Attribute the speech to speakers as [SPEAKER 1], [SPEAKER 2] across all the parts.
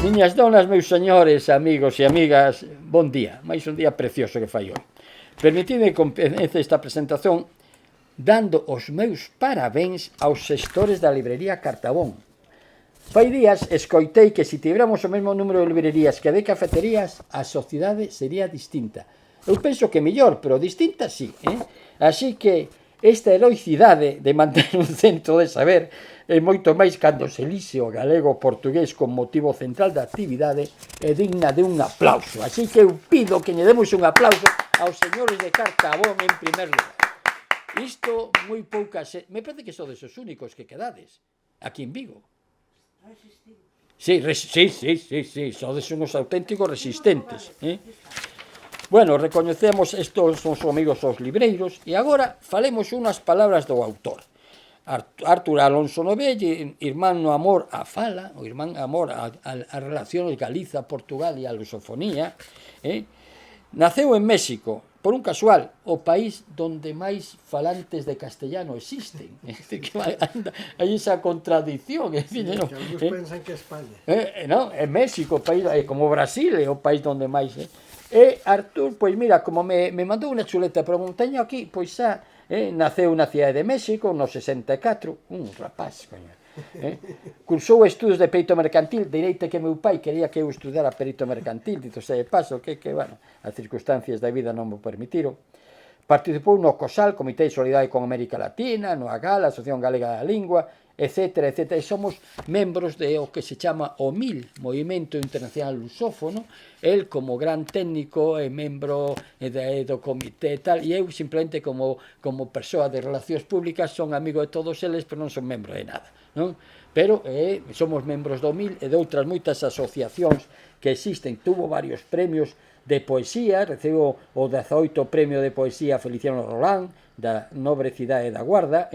[SPEAKER 1] Miñas donas, meus señores, amigos e amigas, bon día, máis un día precioso que fai hoy. Permitidme que comece esta presentación dando os meus parabéns aos xestores da librería Cartabón. Fai días escoitei que se tiveramos o mesmo número de librerías que de cafeterías, a sociedade sería distinta. Eu penso que mellor, pero distinta sí. Así que esta heroicidade de manter un centro de saber é moito máis cando se lixe o galego o portugués como motivo central da actividade é digna de un aplauso. Así que eu pido que lle demos un aplauso aos señores de Cartabón en primer lugar. Isto moi poucas... Me parece que sodes os únicos que quedades aquí en Vigo. Sí, sodes unos auténticos resistentes. Bueno, recoñecemos estos os amigos os libreiros e agora falemos unhas palabras do autor. Artur Alonso Novelle, irmán no amor á fala, o irmán amor a relacións Galiza-Portugal e a lusofonía, naceu en México, por un casual, o país donde máis falantes de castellano existen. É dicir, que hai esa contradicción.
[SPEAKER 2] Que algúns pensan que é España.
[SPEAKER 1] Non, é México, como Brasil, é o país donde máis... E Artur, pois mira, como me mandou unha chuleta, pero non teño aquí, pois xa... Naceu na cidade de México no 64, un rapaz, coño. Cursou estudos de perito mercantil, dereita que meu pai quería que eu estudara perito mercantil, dito se de paso, que, bueno, as circunstancias da vida non me permitiron. Participou no COSAL, Comité de Solidaridade con América Latina, no AGAL, Asociación Galega da Lingua, etcétera, etcétera, e somos membros de o que se chama o MIL, Movimento Internacional Lusófono, el como gran técnico e membro do comité e tal, e eu simplemente como persoa de relacións públicas son amigo de todos eles, pero non son membro de nada, non? Pero somos membros do MIL e de outras moitas asociacións que existen. Tuvo varios premios de poesía, recebo o 18º premio de poesía Feliciano Rolán, da nobre cidade da Guarda,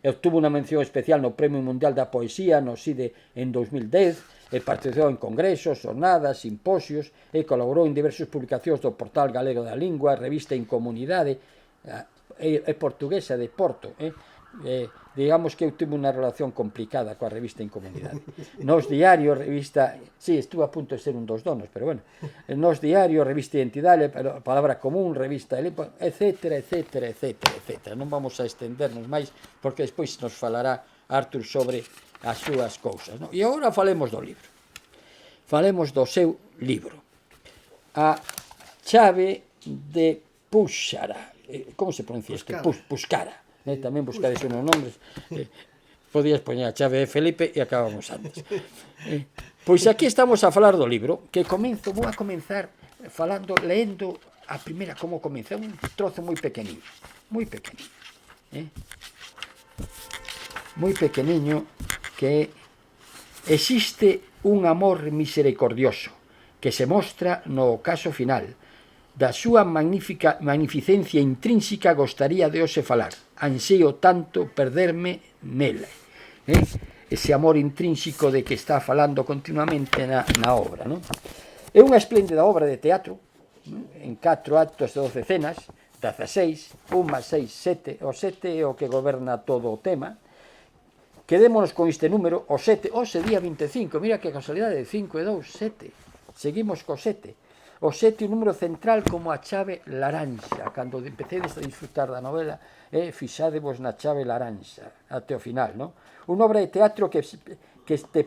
[SPEAKER 1] obtuvo unha mención especial no Premio Mundial da Poesía no CIDE en 2010, participou en congresos, jornadas, simposios, e colaborou en diversas publicacións do Portal Galego da Lingua, Revista en Comunidade, é portuguesa de Porto, digamos que eu tive unha relación complicada coa Revista en Comunidade. Nos diarios, revista... Sí, estuve a punto de ser un dos donos, pero bueno. Nos diarios, revista Identidade, Palabra Común, revista... etcétera, etcétera, etcétera, etcétera. Non vamos a estendernos máis, porque despois nos falará Artur sobre as súas cousas. E agora falemos do libro. Falemos do seu libro. A chave de Puxara. Como se pronuncia isto? Puxcara. Tamén buscades unos nombres, podías poñer a chave de Felipe e acabamos antes. Pois aquí estamos a falar do libro, que vou a comenzar falando, leendo a primeira como comeza, un trozo moi pequeniño, moi pequeniño, que existe un amor misericordioso que se mostra no ocaso final. Da súa magnificencia intrínseca gostaría de hoxe falar, anseo tanto perderme nela. Ese amor intrínseco de que está falando continuamente na obra. É unha espléndida obra de teatro, en 4 actos de 12 cenas, 16, 1 más 6, 7, o 7 é o que goberna todo o tema. Quedémonos con este número, o 7, hoxe día 25, mira que casualidade, 5 e 2, 7, seguimos co 7. O 7 é un número central como a chave laranxa. Cando empecedes a disfrutar da novela, fixádevos na chave laranxa, até o final, non? Unha obra de teatro que te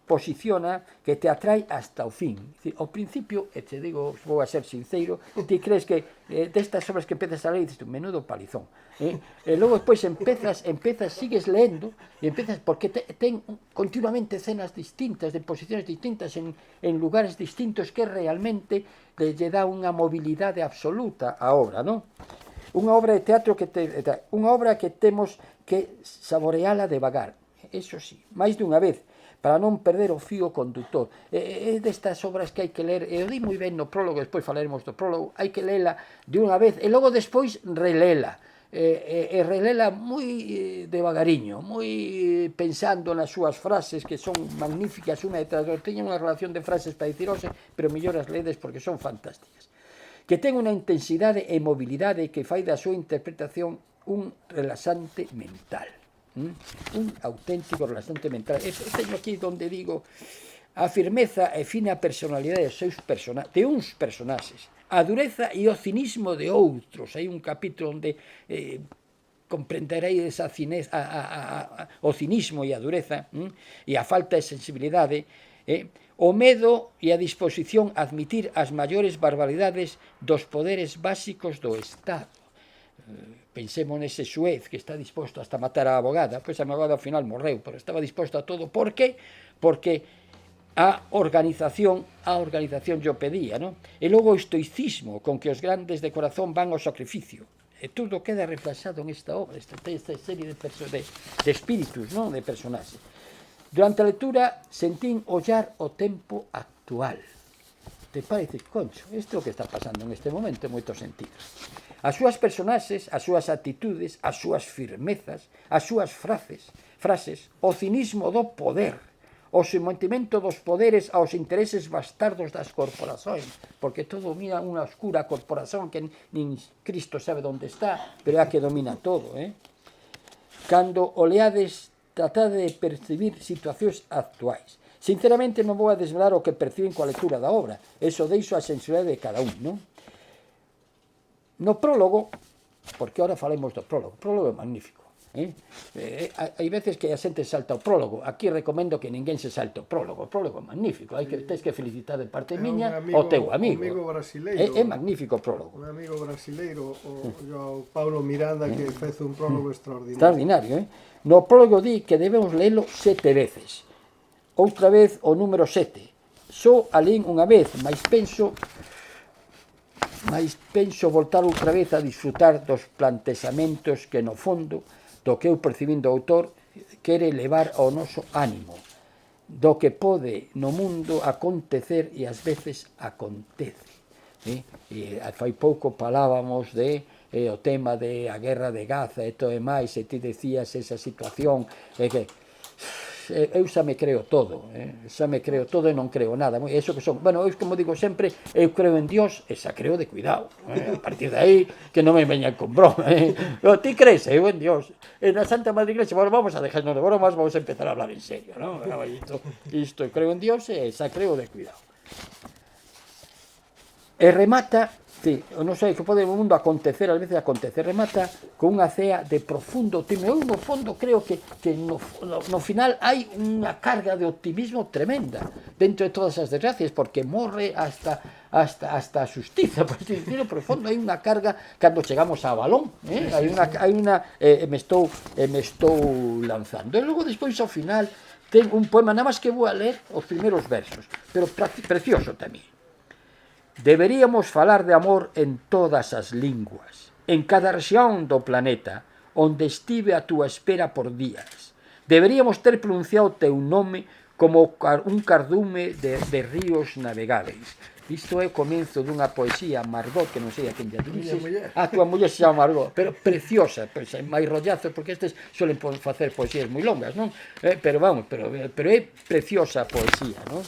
[SPEAKER 1] posiciona, que te atrae hasta o fin. Ao principio, e te digo, vou a ser sincero, ti crees que destas obras que empezas a ler, dices, menudo palizón. E logo despois empezas, sigues lendo, e empezas, porque ten continuamente escenas distintas, de posiciones distintas, en lugares distintos, que realmente lle dá unha mobilidade absoluta á obra, non? Unha obra de teatro unha obra que temos que saboreala devagar, eso sí, máis dunha vez, para non perder o fío conductor. É destas obras que hai que ler, e o di moi ben no prólogo, despois falaremos do prólogo, hai que lela de unha vez, e logo despois relela, e relela moi devagariño, moi pensando nas súas frases, que son magníficas unha detrás de outra. Teñen unha relación de frases para dicir hoxe, pero mellor as ledes porque son fantásticas. Que ten unha intensidade e mobilidade que fai da súa interpretación un relaxante mental. Un auténtico relaxante mental. Teño aquí donde digo a firmeza e fina personalidade de uns personaxes, a dureza e o cinismo de outros. Hai un capítulo onde comprendereis o cinismo e a dureza e a falta de sensibilidade, o medo e a disposición a admitir as maiores barbaridades dos poderes básicos do Estado. Pensemos nese xuez que está disposto hasta matar a abogada, pois a abogada ao final morreu, pero estaba disposto a todo. Por que? Porque a organización yo pedía, non? E logo o estoicismo con que os grandes de corazón van ao sacrificio. E tudo queda reflexado en esta obra, esta serie de espíritus, non? De personaxes. Durante a lectura sentín ollar o tempo actual. Te parece, concho, isto é o que está pasando en este momento en moitos sentidos. As súas personaxes, as súas actitudes, as súas firmezas, as súas frases, o cinismo do poder, o sometimento dos poderes aos intereses bastardos das corporações, porque todo domina unha oscura corporación que nin Cristo sabe onde está, pero é a que domina todo. Cando oleades, tratade de percibir situacións actuais. Sinceramente non vou a desvelar o que perciben coa lectura da obra, eso deixo a sensibilidade de cada un, non? No prólogo, porque ahora falemos do prólogo, o prólogo é magnífico. Hai veces que a xente salta o prólogo. Aquí recomendo que ninguén se salte o prólogo é magnífico, tens que felicitar de parte miña o teu amigo. É magnífico o prólogo.
[SPEAKER 2] Un amigo brasileiro, o Paulo Miranda, que fez un prólogo
[SPEAKER 1] extraordinario. No prólogo di que debemos lelo 7 veces, outra vez o número 7. Só alín unha vez, mas penso voltar outra vez a disfrutar dos plantexamentos que no fondo do que eu percibindo o autor quere levar ao noso ánimo, do que pode no mundo acontecer e ás veces acontece. E fai pouco falábamos de o tema de a guerra de Gaza e todo e máis, e ti decías esa situación, que eu xa me creo todo, e non creo nada. Eso que son, bueno, eu como digo sempre, eu creo en Dios e xa creo de cuidado. A partir de aí, que non me veñan con broma. Ti crees, eu en Dios. En a Santa Madre Iglesia, bueno, vamos a dejarnos de bromas, vamos a empezar a hablar en serio, non? Isto, creo en Dios e xa creo de cuidado. E remata, non sei, que pode no mundo acontecer, ás veces acontecer, remata con unha cea de profundo optimismo. Eu no fondo creo que no final hai unha carga de optimismo tremenda dentro de todas as desgracias, porque morre hasta a xustiza, por decirlo, pero no fondo hai unha carga cando chegamos a Balón, hai unha me estou lanzando. E logo despois ao final ten un poema, nada máis que vou a ler os primeiros versos, pero precioso tamén. Deberíamos falar de amor en todas as linguas, en cada rexión do planeta, onde estive a túa espera por días. Deberíamos ter pronunciado teu nome como un cardume de ríos navegáveis. Isto é o comienzo dunha poesía, Margot, que non sei a quen lle dirixe. A túa muller se chama Margot, pero preciosa, máis rollazos, porque estes suelen facer poesías moi longas, non? Pero vamos, pero é preciosa a poesía, non?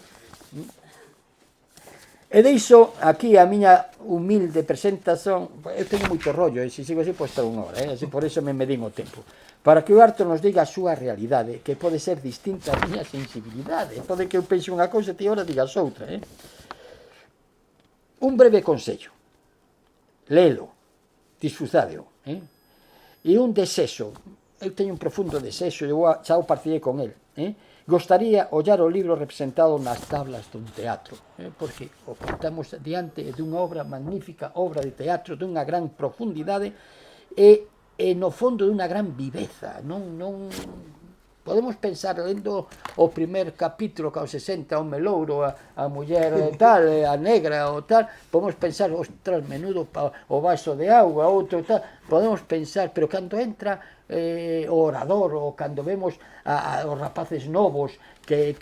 [SPEAKER 1] E deixo aquí a miña humilde presentación. Eu teño moito rollo, e se sigo así pois estar unha hora, así por iso me medín o tempo, para que o Artur nos diga a súa realidade, que pode ser distinta a miña sensibilidade, pode que eu pense unha cousa e ti ahora digas outra. Un breve consello: léelo, disfrutádeo, e un desexo. Eu teño un profundo desexo, xa o partilhei con el, gostaría ollar o libro representado nas tablas dun teatro, porque o estamos diante dunha obra magnífica, obra de teatro dunha gran profundidade e no fondo dunha gran viveza. Non podemos pensar, lendo o primer capítulo, cando se senta o melouro, a muller tal, a negra o tal, podemos pensar, ostras, menudo o vaso de auga, outro tal, podemos pensar, pero cando entra o orador, ou cando vemos os rapaces novos que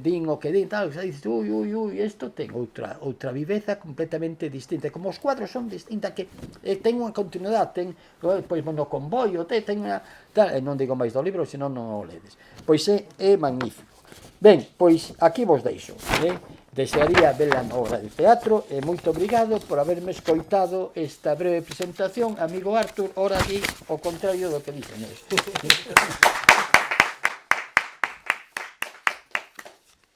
[SPEAKER 1] din o que din, tal, dices, ui, isto ten outra viveza completamente distinta, como os cuadros son distintas, que ten unha continuidade, ten, pois, no convoio, ten unha, tal, non digo máis do libro, senón non o ledes, pois é magnífico. Ben, pois aquí vos deixo, desearía vela na obra de teatro, e moito obrigado por haberme escoitado esta breve presentación, amigo Artur. Ora di o contrario do que dicen eles.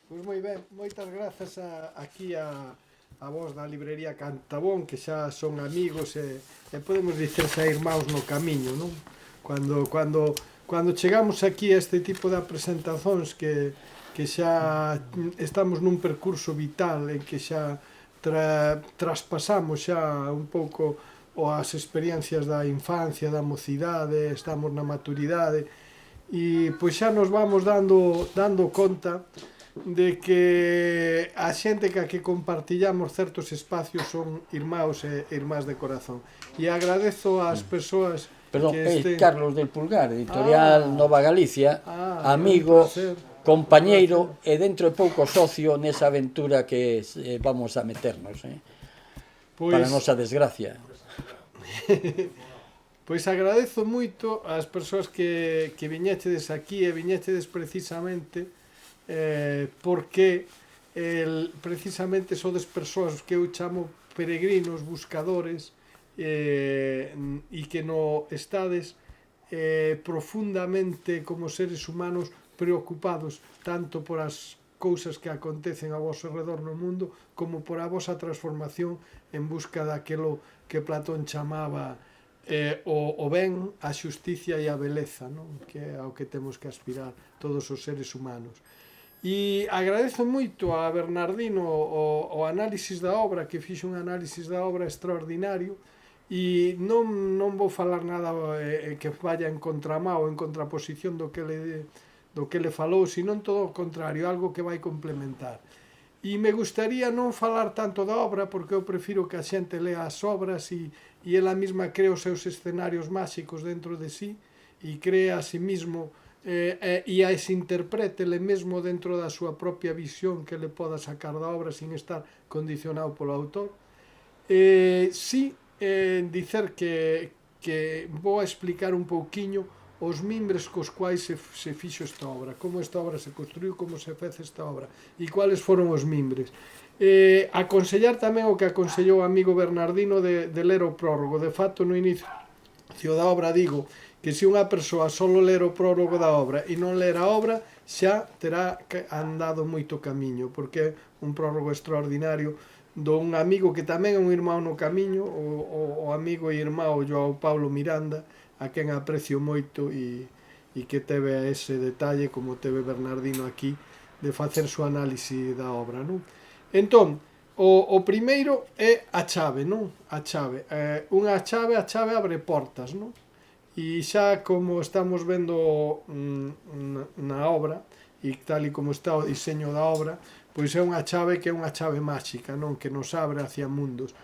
[SPEAKER 2] Pois moi ben, moitas grazas aquí a vos da librería Cantabón, que xa son amigos e podemos dicer xa irmãos no camiño, non? Cando chegamos aquí a este tipo de presentacións que xa estamos nun percurso vital en que xa traspasamos xa un pouco as experiencias da infancia, da mocidade, estamos na maturidade e pois xa nos vamos dando conta de que a xente que compartillamos certos espacios son irmãos e irmás de corazón. E agradezo ás persoas
[SPEAKER 1] Perdón,
[SPEAKER 2] que estén...
[SPEAKER 1] Carlos del Pulgar, editorial Nova Galicia,
[SPEAKER 2] é
[SPEAKER 1] amigo,
[SPEAKER 2] un placer,
[SPEAKER 1] compañeiro e dentro de pouco socio nesa aventura que vamos a meternos, para a nosa desgracia.
[SPEAKER 2] Pois agradezo moito ás persoas que viñechedes aquí e viñechedes precisamente porque precisamente sodes persoas que eu chamo peregrinos, buscadores e que no estades profundamente como seres humanos preocupados tanto por as cousas que acontecen ao vosso redor no mundo como por a vosa transformación en busca daquelo que Platón chamaba o ben, a xusticia e a beleza, non? Que é ao que temos que aspirar todos os seres humanos. E agradezo moito a Bernardino o análisis da obra, que fixe un análisis da obra extraordinario, e non vou falar nada que vaya en contramá ou en contraposición do que le falou, senón todo o contrario, algo que vai complementar. E me gustaría non falar tanto da obra, porque eu prefiro que a xente lea as obras e ela mesma crea os seus escenarios máxicos dentro de sí e crea a sí mismo e se interprete ele mesmo dentro da súa propia visión que le poda sacar da obra sin estar condicionado polo autor. Dicer que vou a explicar un pouquiño os mimbres cos quais se fixo esta obra, como esta obra se construiu, como se fez esta obra e cuáles foron os mimbres. Aconsellar tamén o que aconsellou o amigo Bernardino de ler o prólogo. De facto, no inicio da obra digo que se unha persoa solo ler o prólogo da obra e non ler a obra, xa terá andado moito camiño, porque é un prólogo extraordinario dun amigo que tamén é un irmão no camiño, o amigo e irmão João Paulo Miranda, a quen aprecio moito e que teve ese detalle, como teve Bernardino aquí, de facer súa análise da obra, non? Entón, o primeiro é a chave, non? A chave. A chave abre portas, non? E xa como estamos vendo na obra, e tal e como está o diseño da obra, pois é unha chave que é unha chave máxica, non? Que nos abre hacia mundos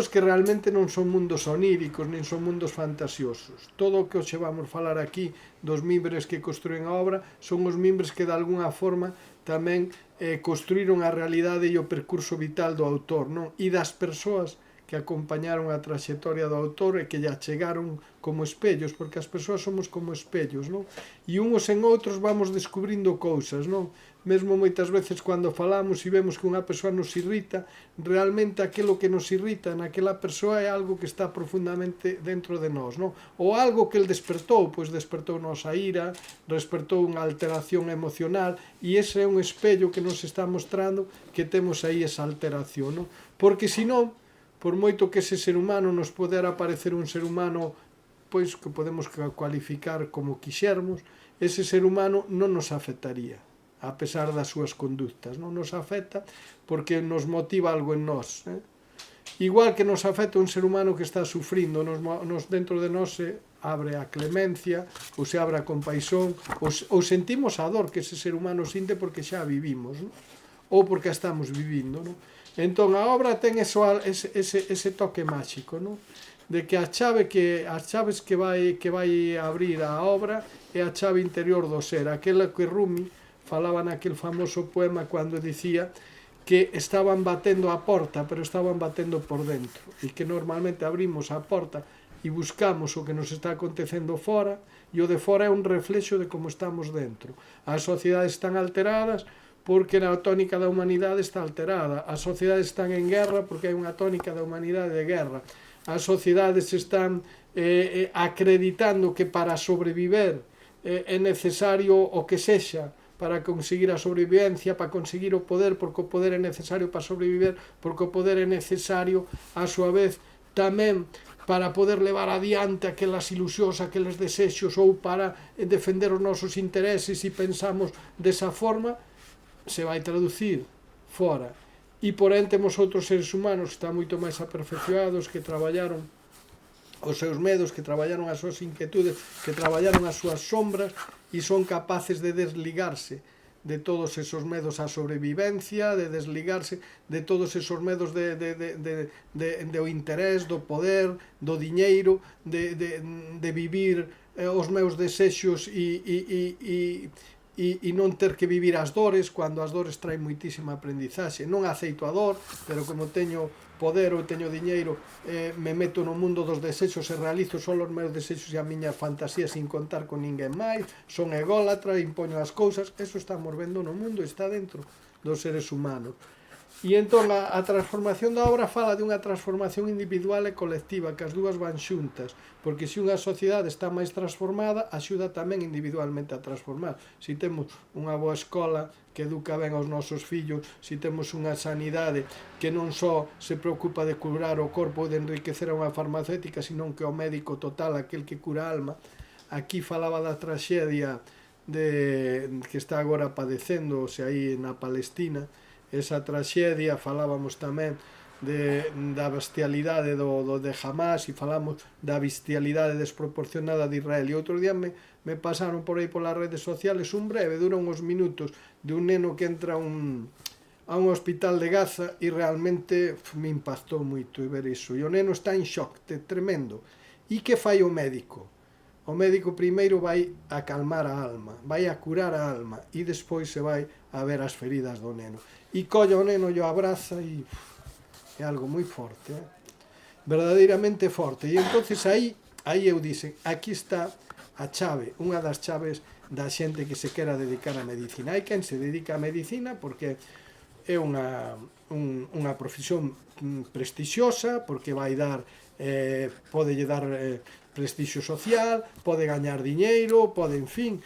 [SPEAKER 2] que realmente non son mundos oníricos, nin son mundos fantasiosos. Todo o que os vamos falar aquí dos mimbres que construen a obra son os mimbres que de alguna forma tamén construíron a realidade e o percurso vital do autor, non? E das persoas que acompañaron a traxectoria do autor e que lle chegaron como espellos, porque as persoas somos como espellos, non? E uns en outros vamos descubrindo cousas, non? Mesmo moitas veces cando falamos e vemos que unha persoa nos irrita, realmente aquilo que nos irrita naquela persoa é algo que está profundamente dentro de nós, non? Ou algo que el despertou, pois despertou nosa ira, despertou unha alteración emocional, e ese é un espello que nos está mostrando que temos aí esa alteración, non? Porque senón, por moito que ese ser humano nos podera parecer un ser humano pois que podemos cualificar como quixermos, ese ser humano non nos afectaría, a pesar das súas conductas, non nos afecta porque nos motiva algo en nós. Igual que nos afecta un ser humano que está sufrindo, dentro de nós se abre a clemencia, ou se abre a compaixón, ou sentimos a dor que ese ser humano sinte porque xa a vivimos, non? Ou porque a estamos vivindo, non? Entón a obra ten ese toque máxico, non? De que as chaves que vai abrir a obra é a chave interior do ser, aquela que Rumi falaba naquel famoso poema cando dicía que estaban batendo a porta, pero estaban batendo por dentro, e que normalmente abrimos a porta e buscamos o que nos está acontecendo fora, e o de fora é un reflexo de como estamos dentro. As sociedades están alteradas porque a tónica da humanidade está alterada. As sociedades están en guerra porque hai unha tónica da humanidade de guerra. As sociedades están acreditando que para sobreviver é necesario o que sexa para conseguir a sobrevivencia, para conseguir o poder, porque o poder é necesario para sobreviver, porque o poder é necesario, a súa vez, tamén para poder levar adiante aquelas ilusións, aqueles desexos, ou para defender os nosos intereses, e pensamos desa forma, se vai traducir fora. E porén temos outros seres humanos que están moito máis aperfeccionados, que traballaron os seus medos, que traballaron as súas inquietudes, que traballaron as súas sombras, e son capaces de desligarse de todos esos medos á sobrevivencia, de desligarse de todos esos medos do interés, do poder, do diñeiro, de vivir os meus desexos e non ter que vivir as dores, cando as dores traen moitísima aprendizaxe. Non aceito a dor, pero como teño poder ou teño diñeiro, me meto no mundo dos desexos e realizo só os meus desexos e a miña fantasía sin contar con ninguén máis, son ególatra, impoño as cousas. Eso estamos vendo no mundo, está dentro dos seres humanos. E entón a transformación da obra fala de unha transformación individual e colectiva, que as dúas van xuntas, porque se unha sociedade está máis transformada, axuda tamén individualmente a transformar. Se temos unha boa escola que educa ben aos nosos fillos, se temos unha sanidade que non só se preocupa de curar o corpo ou de enriquecer a unha farmacéutica, senón que o médico total, aquel que cura a alma. Aquí falaba da traxedia que está agora padecéndose aí na Palestina, esa traxedia, falábamos tamén da bestialidade de Hamas, e falamos da bestialidade desproporcionada de Israel. E outro día me pasaron por aí polas redes sociales un breve, dura uns minutos, de un neno que entra a un hospital de Gaza, e realmente me impactou moito ver iso. E o neno está en shock, tremendo. E que fai o médico? O médico primeiro vai a calmar a alma, vai a curar a alma, e despois se vai a ver as feridas do neno. E colla o neno, o abraza, e é algo moi forte, verdadeiramente forte. E entonces aí eu dixen, aquí está a chave, unha das chaves da xente que se quera dedicar á medicina. Hai quen se dedica á medicina porque é unha profesión prestixiosa, porque vai dar, podelle dar prestixio social, pode gañar diñeiro, pode, en fin,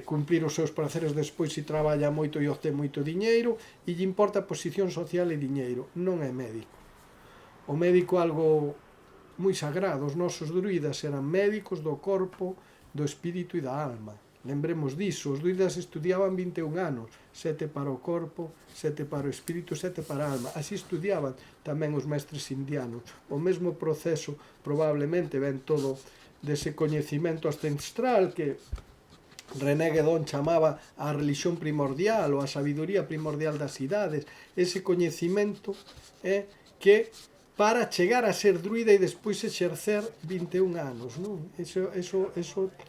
[SPEAKER 2] cumplir os seus praceres despois se traballa moito e obtén moito diñeiro, e lle importa posición social e diñeiro. Non é médico. O médico é algo moi sagrado. Os nosos druidas eran médicos do corpo, do espírito e da alma. Lembremos diso, os druidas estudiaban 21 anos, 7 para o corpo, 7 para o espírito, 7 para a alma. Así estudiaban tamén os mestres indianos. O mesmo proceso probablemente ven todo dese coñecimento ancestral que René Guedón chamaba a religión primordial ou a sabiduría primordial das idades, ese coñecimento que para chegar a ser druida e despois exercer 21 anos, non? Eso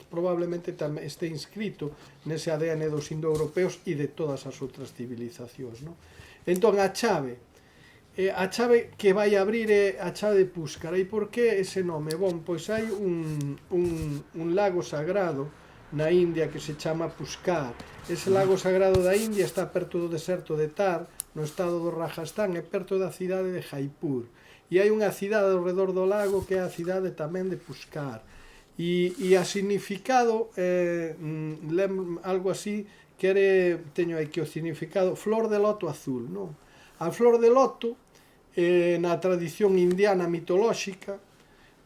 [SPEAKER 2] probablemente tamén este inscrito nese ADN dos indoeuropeos e de todas as outras civilizacións, non? Entón a chave que vai abrir é a chave de Pushkar. E por que ese nome? Bom, pois hai un lago sagrado na India que se chama Pushkar. Ese lago sagrado da India está perto do deserto de Thar, no estado do Rajasthan, e perto da cidade de Jaipur. E hai unha cidade ao redor do lago que é a cidade tamén de Pushkar. E a significado, algo así, teño aquí o significado, flor de loto azul, non? A flor de loto, na tradición indiana mitolóxica,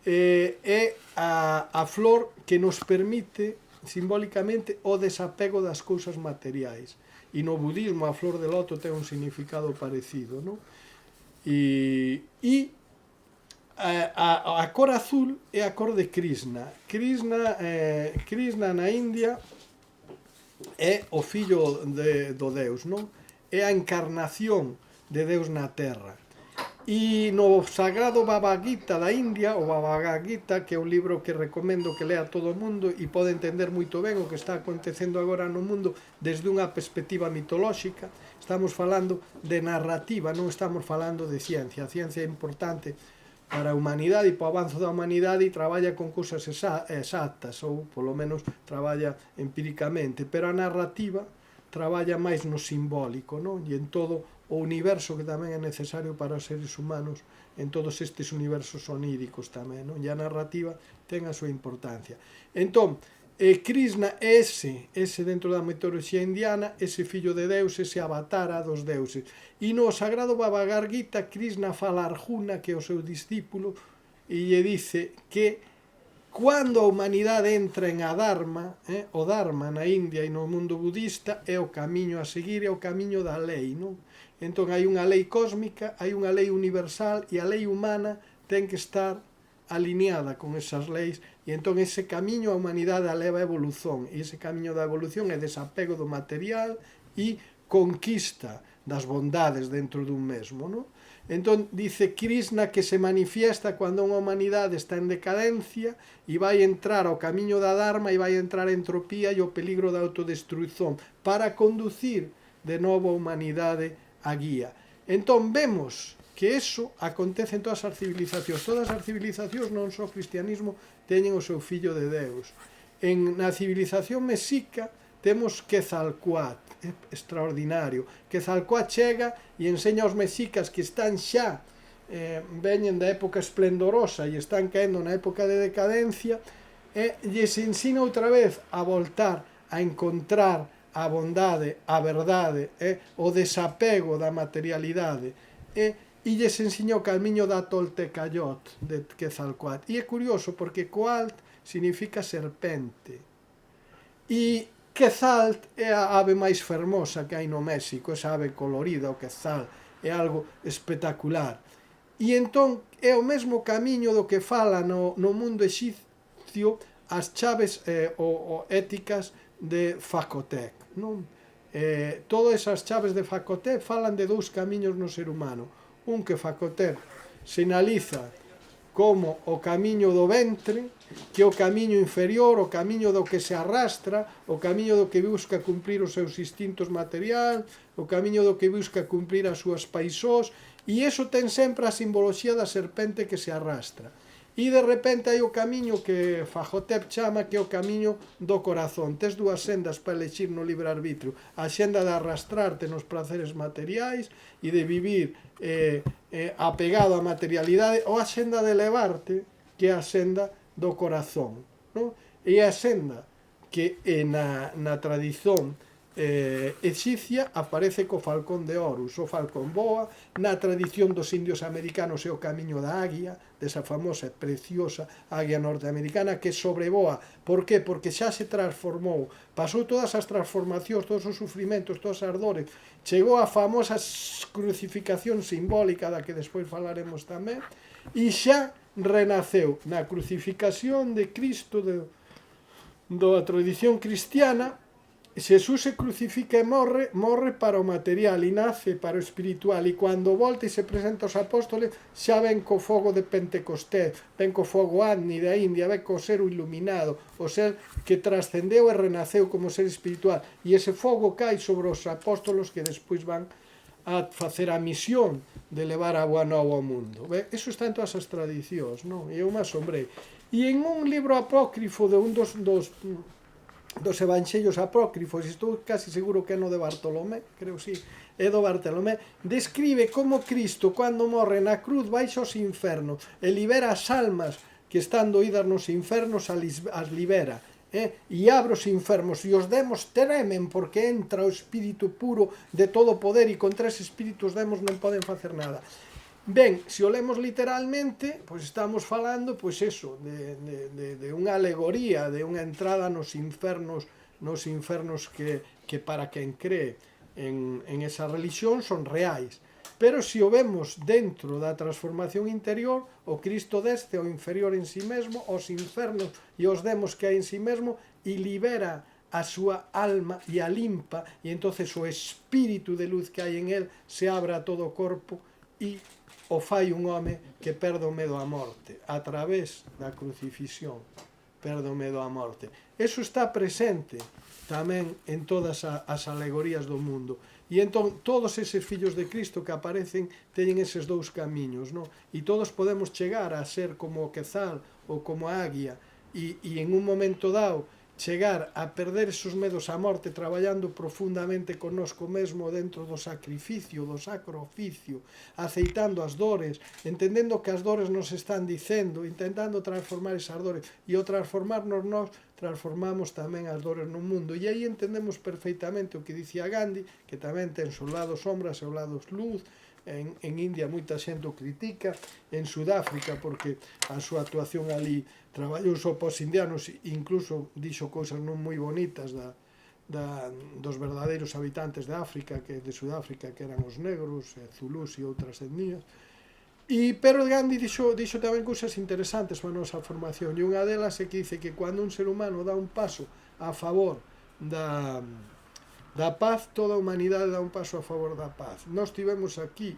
[SPEAKER 2] é a flor que nos permite simbólicamente o desapego das cousas materiais. E no budismo a flor de loto ten un significado parecido, non? E a cor azul é a cor de Krishna. Krishna na India é o fillo do Deus, non? É a encarnación de Deus na Terra. E no sagrado Bhagavad Gita da India, o Bhagavad Gita, que é un libro que recomendo que lea todo o mundo e pode entender moito ben o que está acontecendo agora no mundo desde unha perspectiva mitolóxica, estamos falando de narrativa, non estamos falando de ciencia. A ciencia é importante para a humanidade e para o avanzo da humanidade e traballa con cousas exactas, ou polo menos traballa empíricamente, pero a narrativa traballa máis no simbólico, non? E en todo o universo que tamén é necesario para os seres humanos, en todos estes universos oníricos tamén, non? E a narrativa ten a súa importancia. Entón, E Krishna é ese dentro da mitoloxía indiana, ese fillo de Deus, ese avatara dos deuses. E no Sagrado Bhagavad Gita, Krishna fala a Arjuna, que é o seu discípulo, e lle dice que cando a humanidade entra en Adharma, o Dharma na India e no mundo budista é o camiño a seguir, é o camiño da lei, non? Entón hai unha lei cósmica, hai unha lei universal e a lei humana ten que estar alineada con esas leis, e entón ese camiño a humanidade leva a evolución, e ese camiño da evolución é desapego do material e conquista das bondades dentro dun mesmo, non? Entón dice Krishna que se manifiesta cando unha humanidade está en decadencia e vai entrar ao camiño da Dharma e vai entrar a entropía e o peligro da autodestruizón para conducir de novo a humanidade a guía. Entón vemos que eso acontece en todas as civilizacións. Todas as civilizacións, non só o cristianismo, teñen o seu fillo de Deus. Na civilización mexica temos Quetzalcóatl, extraordinario. Quetzalcóatl chega e enseña aos mexicas que están xa veñen da época esplendorosa e están caendo na época de decadencia, e lles ensina outra vez a voltar a encontrar a bondade, a verdade, o desapego da materialidade, e lles ensiñou o camiño da Toltecayot de Quetzalcóatl. E é curioso porque Coatl significa serpente. E Quetzal é a ave máis fermosa que hai no México, esa ave colorida, o Quetzal, é algo espectacular. E entón é o mesmo camiño do que fala no mundo exipcio as chaves éticas de Facotec, non? Todas esas chaves de Facotec falan de dous camiños no ser humano. Un que Facotec sinaliza como o camiño do ventre, que é o camiño inferior, o camiño do que se arrastra, o camiño do que busca cumprir os seus instintos materiais, o camiño do que busca cumprir as súas paixós, e iso ten sempre a simboloxía da serpente que se arrastra. E de repente hai o camiño que Facotep chama, que é o camiño do corazón. Tes dúas sendas para elegir no libre arbitrio: a xenda de arrastrarte nos praceres materiais e de vivir apegado á materialidade, ou a xenda de elevarte, que é a senda do corazón, non? E a senda que na tradición exipcia aparece co falcón de Horus. O falcón voa. Na tradición dos indios americanos é o camiño da águia, desa famosa e preciosa águia norteamericana que sobrevoa. Por qué? Porque xa se transformou, pasou todas as transformacións, todos os sufrimentos, todas as dores, chegou a famosa crucificación simbólica da que despois falaremos tamén, e xa renaceu na crucificación de Cristo da tradición cristiana. Xesús se crucifica e morre para o material e nace para o espiritual, e cando volta e se presenta aos apóstoles xa ven co fogo de Pentecostés, ven co fogo Agni da India, ven co ser iluminado, o ser que trascendeu e renaceu como ser espiritual, e ese fogo cai sobre os apóstolos que despois van a facer a misión de levar a boa nova ao mundo. Eso está en todas as tradicións, non? E eu me asombrei. E en un libro apócrifo de un dos evanxelios apócrifos, estou casi seguro que é no de Bartolomé, creo sí, é do Bartolomé, describe como Cristo, cando morre na cruz, baixa aos infernos e libera as almas que están doídas nos infernos, as libera, e abre os infernos, e os demos tremen porque entra o espírito puro de todo poder, e contra ese espírito os demos non poden facer nada. Ben, se o lemos literalmente, pois estamos falando, pois eso, de unha alegoría, de unha entrada nos infernos que para quen cree en esa religión son reais. Pero se o vemos dentro da transformación interior, o Cristo desce ao inferior en si mesmo, aos infernos e os demos que hai en si mesmo, e libera a súa alma e a limpa, e entonces o espírito de luz que hai en él se abre a todo o corpo e o fai un home que perde o medo á morte, a través da crucifixión, perde o medo á morte. Eso está presente tamén en todas as alegorías do mundo. E entón, todos eses fillos de Cristo que aparecen teñen eses dous camiños, non? E todos podemos chegar a ser como o Quetzal ou como a águia, e en un momento dado chegar a perder esos medos á morte traballando profundamente connosco mesmo dentro do sacrificio, do sacro oficio, aceitando as dores, entendendo que as dores nos están dicendo, intentando transformar esas dores, e ao transformarnos nós transformamos tamén as dores no mundo. E aí entendemos perfeitamente o que dicía Gandhi, que tamén ten os lados sombras e os lados luz. En India moita xente o critica, en Sudáfrica porque a súa actuación ali traballou só pos indianos, incluso dixo cousas non moi bonitas dos verdadeiros habitantes de África, de Sudáfrica, que eran os negros, zulús e outras etnias. Pero Gandhi dixo tamén cousas interesantes para a nosa formación, e unha delas é que dice que cando un ser humano dá un paso a favor da paz, toda a humanidade dá un paso a favor da paz. Nós tivemos aquí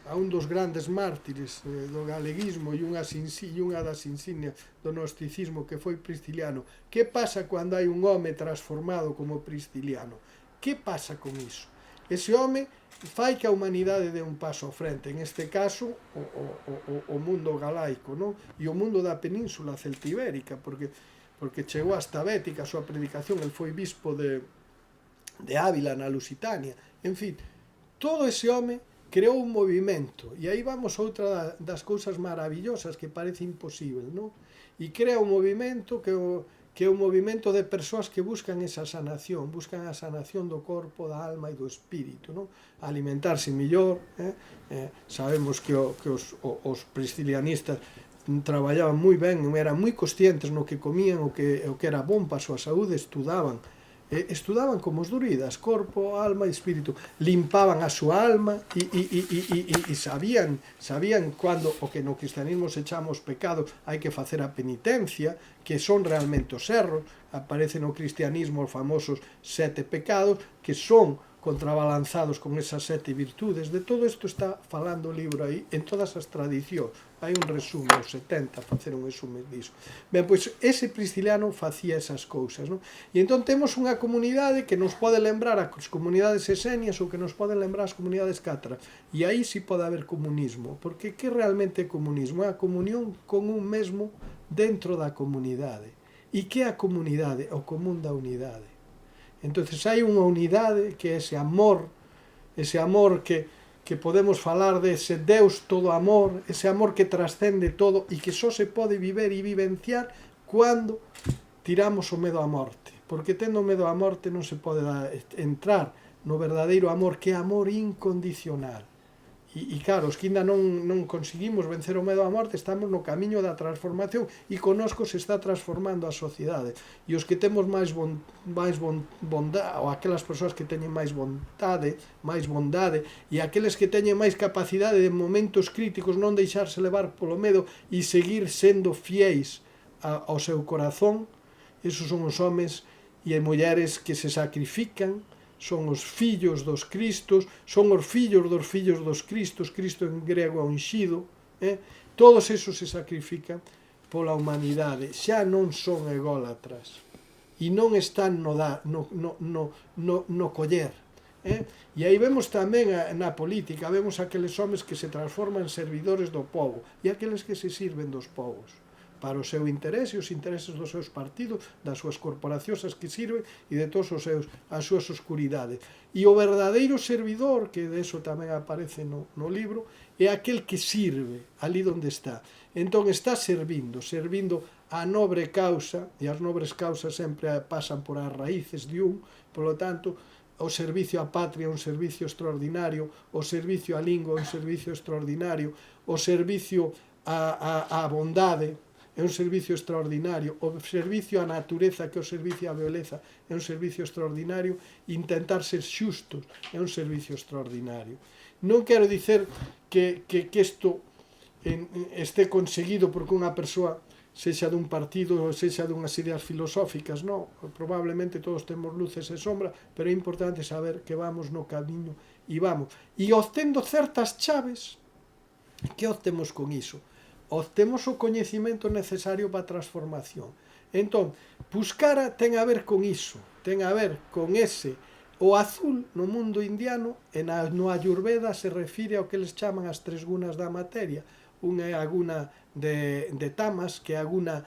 [SPEAKER 2] a un dos grandes mártires do galeguismo e unha das insignias do gnosticismo, que foi Prisciliano. Que pasa cando hai un home transformado como Prisciliano? Que pasa con iso? Ese home fai que a humanidade dé un paso ao frente, en este caso o mundo galaico, non? E o mundo da península celtibérica, porque chegou hasta Bética a súa predicación, el foi bispo de Ávila na Lusitania. En fin, todo ese home creou un movimento, e aí vamos a outra das cousas maravillosas que parece imposible, non? E crea un movimento que é un movimento de persoas que buscan esa sanación, buscan a sanación do corpo, da alma e do espírito, non? Alimentarse millor, sabemos que os priscilianistas traballaban moi ben, eran moi conscientes no que comían, o que era bon para a súa saúde, estudaban como os druidas, corpo, alma e espírito, limpaban a súa alma e sabían cando o que no cristianismo se chama os pecados hai que facer a penitencia, que son realmente os erros. Aparecen no cristianismo os famosos 7 pecados, que son contrabalanzados con esas 7 virtudes. De todo isto está falando o libro aí, en todas as tradicións. Hai un resumo, os 70, facer un resumo disso. Ben, pois ese Prisciliano facía esas cousas, non? E entón temos unha comunidade que nos pode lembrar as comunidades esenias ou que nos poden lembrar as comunidades cátara. E aí sí pode haber comunismo, porque que realmente é comunismo? É a comunión con un mesmo dentro da comunidade. E que é a comunidade? O común da unidade. Entonces hai unha unidade que é ese amor que podemos falar de ese Deus todo amor, ese amor que trascende todo e que só se pode viver e vivenciar cando tiramos o medo á morte, porque tendo medo á morte non se pode entrar no verdadeiro amor, que é amor incondicional. E claro, os que ainda non conseguimos vencer o medo á morte, estamos no camiño da transformación, e conosco se está transformando a sociedade. E os que temos máis bondade, ou aquelas persoas que teñen máis bondade, e aqueles que teñen máis capacidade de momentos críticos non deixarse levar polo medo e seguir sendo fiéis ao seu corazón, esos son os homes e as mulleres que se sacrifican, son os fillos dos Cristos, son os fillos dos Cristos, Cristo en grego é unxido, todos esos se sacrifican pola humanidade, xa non son ególatras, e non están no coller. E aí vemos tamén na política, vemos aqueles homes que se transforman en servidores do povo, e aqueles que se sirven dos povos, para o seu interese e os intereses dos seus partidos, das súas corporacións as que sirven e de todas as súas oscuridades. E o verdadeiro servidor, que de eso tamén aparece no libro, é aquel que sirve ali onde está. Entón está servindo a nobre causa, e as nobres causas sempre pasan por as raíces de polo tanto, o servicio á patria é un servicio extraordinario, o servicio á lingua é un servicio extraordinario, o servicio á bondade é un servicio extraordinario, o servicio á natureza, que é o servicio á beleza, é un servicio extraordinario, intentar ser xustos é un servicio extraordinario. Non quero dicer que isto este conseguido porque unha persoa sexa dun partido ou sexa dunhas ideas filosóficas, non, probablemente todos temos luces e sombras, pero é importante saber que vamos no camiño e vamos. E obtendo certas chaves, que obtemos con iso? Obtemos o coñecimento necesario para a transformación. Entón, Puskara ten a ver con iso, ten a ver con o azul no mundo indiano, e no Ayurveda se refire ao que eles chaman as 3 gunas da materia. Unha é a guna de tamas, que é a guna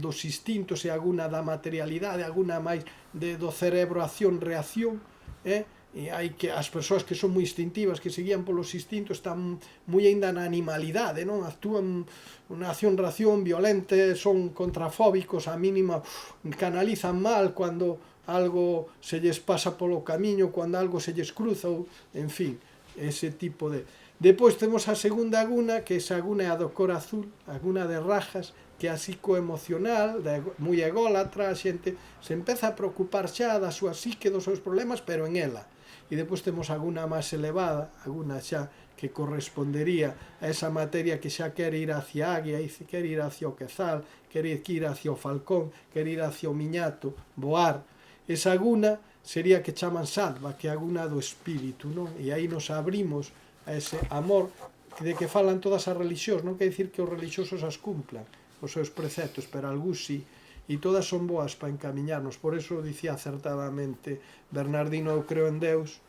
[SPEAKER 2] dos instintos, e a guna da materialidade, a guna máis do cerebro acción-reacción, e e hai que as persoas que son moi instintivas, que se guían polos instintos, están moi aínda na animalidade, non? Actúan unha acción-reacción violenta, son contrafóbicos, a mínima canalizan mal cando algo se lles pasa polo camiño, cando algo se lles cruza, ou, en fin, ese tipo de... Depois temos a segunda aguna, que esa aguna é a do cor azul, a aguna de rajas, que é a psicoemocional, moi ególatra, a xente se empeza a preocupar xa da súa psique, dos seus problemas, pero en ela. E depois temos a aguna máis elevada, a aguna xa que correspondería a esa materia que xa quere ir hacia a águia, quere ir hacia o quezal, quere ir hacia o falcón, quere ir hacia o miñato, voar. Esa aguna sería que chaman sattva, que é a aguna do espírito, non? E aí nos abrimos a ese amor de que falan todas as religións. Non quer dicir que os religiosos as cumplan, os seus preceptos, pero algúns sí, e todas son boas para encamiñarnos. Por eso dicía acertadamente Bernardino: eu creo en Deus,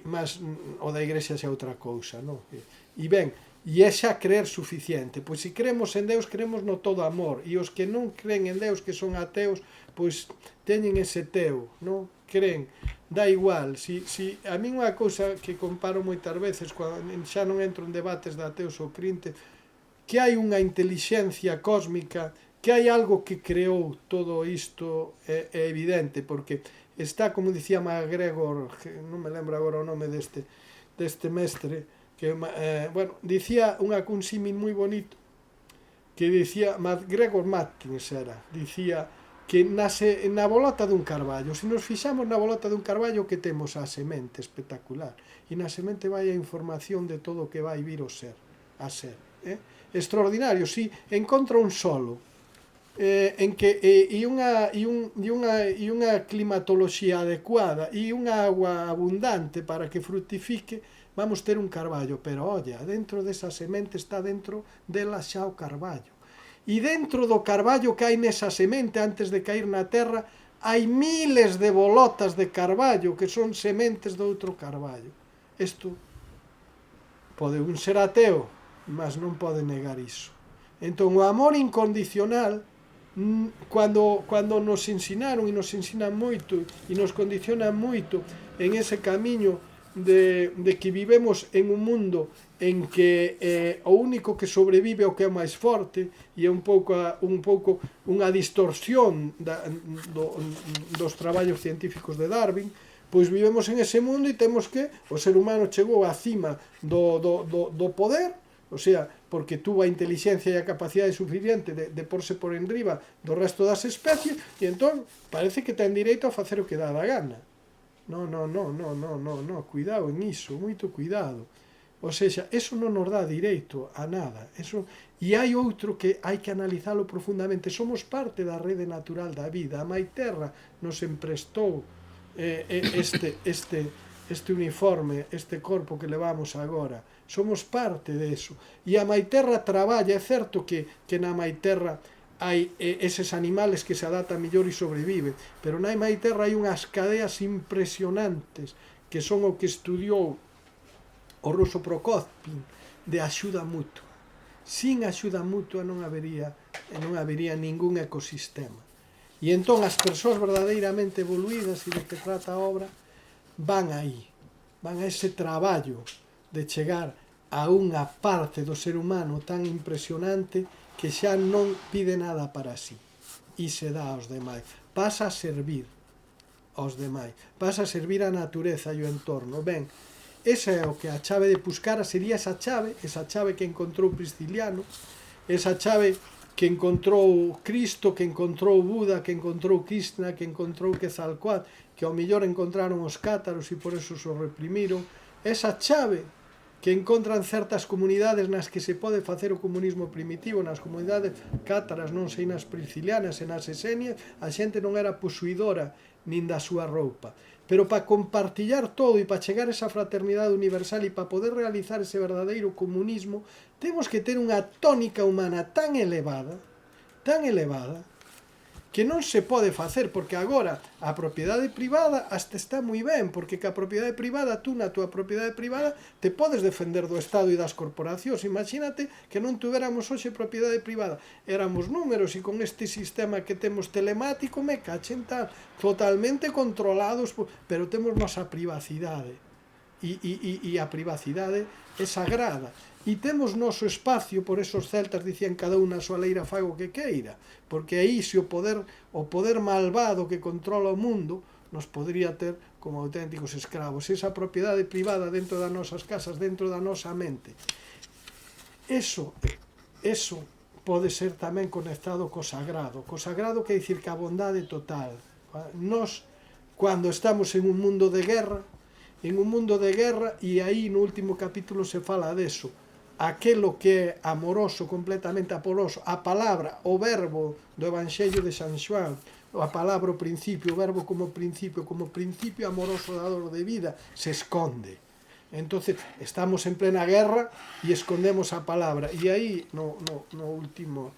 [SPEAKER 2] mas o da Igrexa xa outra cousa, non? E ben, e é xa creer suficiente. Pois se creemos en Deus, creemos no todo amor, e os que non creen en Deus, que son ateos, pois teñen ese teo, non? Creen, dá igual. A mí unha cousa que comparo moitas veces, xa non entro en debates de ateos ou crente, que hai unha intelixencia cósmica, que hai algo que creou todo isto, é evidente, porque está, como dicía MacGregor, que non me lembro agora o nome deste mestre, que, bueno, dicía un símil moi bonito, que dicía, MacGregor Matkins era, dicía que na bolota dun carballo, se nos fixamos na bolota dun carballo, que temos a semente espectacular, e na semente vai a información de todo o que vai vir a ser. Extraordinario, si encontra un solo, en que e unha climatoloxía adecuada e unha agua abundante para que fructifique, vamos ter un carballo. Pero, olla, dentro desa semente está dentro dela xa o carballo. E dentro do carballo que hai nesa semente, antes de cair na terra, hai miles de bolotas de carballo que son sementes de outro carballo. Isto pode un ser ateo, mas non pode negar iso. Entón, o amor incondicional, cando nos ensinaron, e nos ensinan moito, e nos condicionan moito en ese camiño de que vivemos en un mundo en que o único que sobrevive é o que é máis forte, e é un pouco unha distorsión dos traballos científicos de Darwin. Pois vivemos en ese mundo e temos que o ser humano chegou á cima do poder, o sea, porque tuvo a inteligencia e a capacidade suficiente de porse por enriba do resto das especies, e entón parece que ten direito a facer o que dá da gana. No, cuidado en iso, moito cuidado. O sea, eso non nos dá direito a nada. E hai outro que hai que analizalo profundamente. Somos parte da rede natural da vida. A Mãe Terra nos emprestou este uniforme, este corpo que levamos agora. Somos parte deso. E a Mãe Terra traballa. É certo que na Mãe Terra hai eses animales que se adaptan mellor e sobreviven, pero na Mãe Terra hai unhas cadeas impresionantes que son o que estudiou o ruso Prokopin, de axuda mutua. Sin axuda mutua non habería ningún ecosistema. E entón as persoas verdadeiramente evoluídas, e de que trata a obra, van aí, van a ese traballo de chegar a unha parte do ser humano tan impresionante que xa non pide nada para sí e se dá aos demais, pasa a servir aos demais, pasa a servir a natureza e o entorno. Ben, esa é o que a chave de Puskara sería, esa chave que encontrou Prisciliano, esa chave que encontrou Cristo, que encontrou Buda, que encontrou Krishna, que encontrou Quetzalcóatl, que ao mellor encontraron os cátaros e por eso os reprimiron. Esa chave que encontran certas comunidades nas que se pode facer o comunismo primitivo, nas comunidades cátaras, non sei nas priscilianas e nas esenias, a xente non era posuidora nin da súa roupa. Pero para compartillar todo e para chegar a esa fraternidade universal e para poder realizar ese verdadeiro comunismo, temos que ter unha tónica humana tan elevada, que non se pode facer, porque agora a propiedade privada hasta está moi ben, porque que a propiedade privada, tú na túa propiedade privada te podes defender do Estado e das corporacións. Imagínate que non tuveramos hoxe propiedade privada, éramos números, e con este sistema que temos telemático, me cachen tal, totalmente controlados, pero temos nosa privacidade, e a privacidade é sagrada. E temos noso espacio, por esos celtas dicían cada unha a súa leira fai o que queira, porque aí se o poder malvado que controla o mundo nos podría ter como auténticos escravos. Esa propiedade privada dentro das nosas casas, dentro da nosa mente, eso pode ser tamén conectado co sagrado. Co sagrado quer dicir que a bondade total. Nos, cando estamos en un mundo de guerra, e aí no último capítulo se fala deso, aquelo que é amoroso, completamente amoroso, a palabra, o verbo do Evangelio de San Xoán, a palabra o principio, o verbo como principio amoroso dador de vida, se esconde. Entonces estamos en plena guerra e escondemos a palabra, e aí no último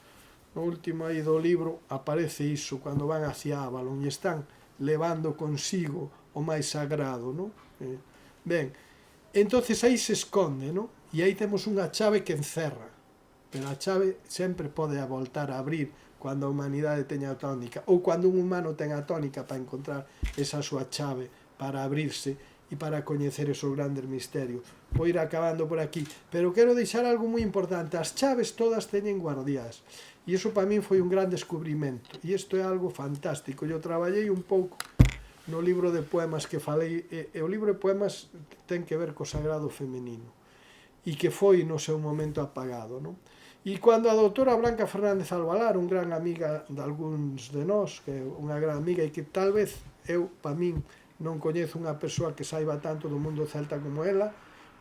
[SPEAKER 2] aí do libro aparece iso, cando van hacia Avalon e están levando consigo o máis sagrado, non? Ben, entonces aí se esconde, non? E aí temos unha chave que encerra, pero a chave sempre pode voltar a abrir cando a humanidade teña a tónica, ou cando un humano ten a tónica para encontrar esa súa chave para abrirse e para coñecer esos grandes misterios. Vou ir acabando por aquí, pero quero deixar algo moi importante: as chaves todas teñen guardiás, e iso para min foi un gran descubrimento, e isto é algo fantástico. Eu traballei un pouco no libro de poemas que falei, e o libro de poemas ten que ver co sagrado femenino, e que foi no seu momento apagado, non? E cando a doutora Blanca Fernández Albalar, un gran amiga de algúns de nós, que é unha gran amiga, e que tal vez eu, para min, non coñezo unha persoa que saiba tanto do mundo celta como ela,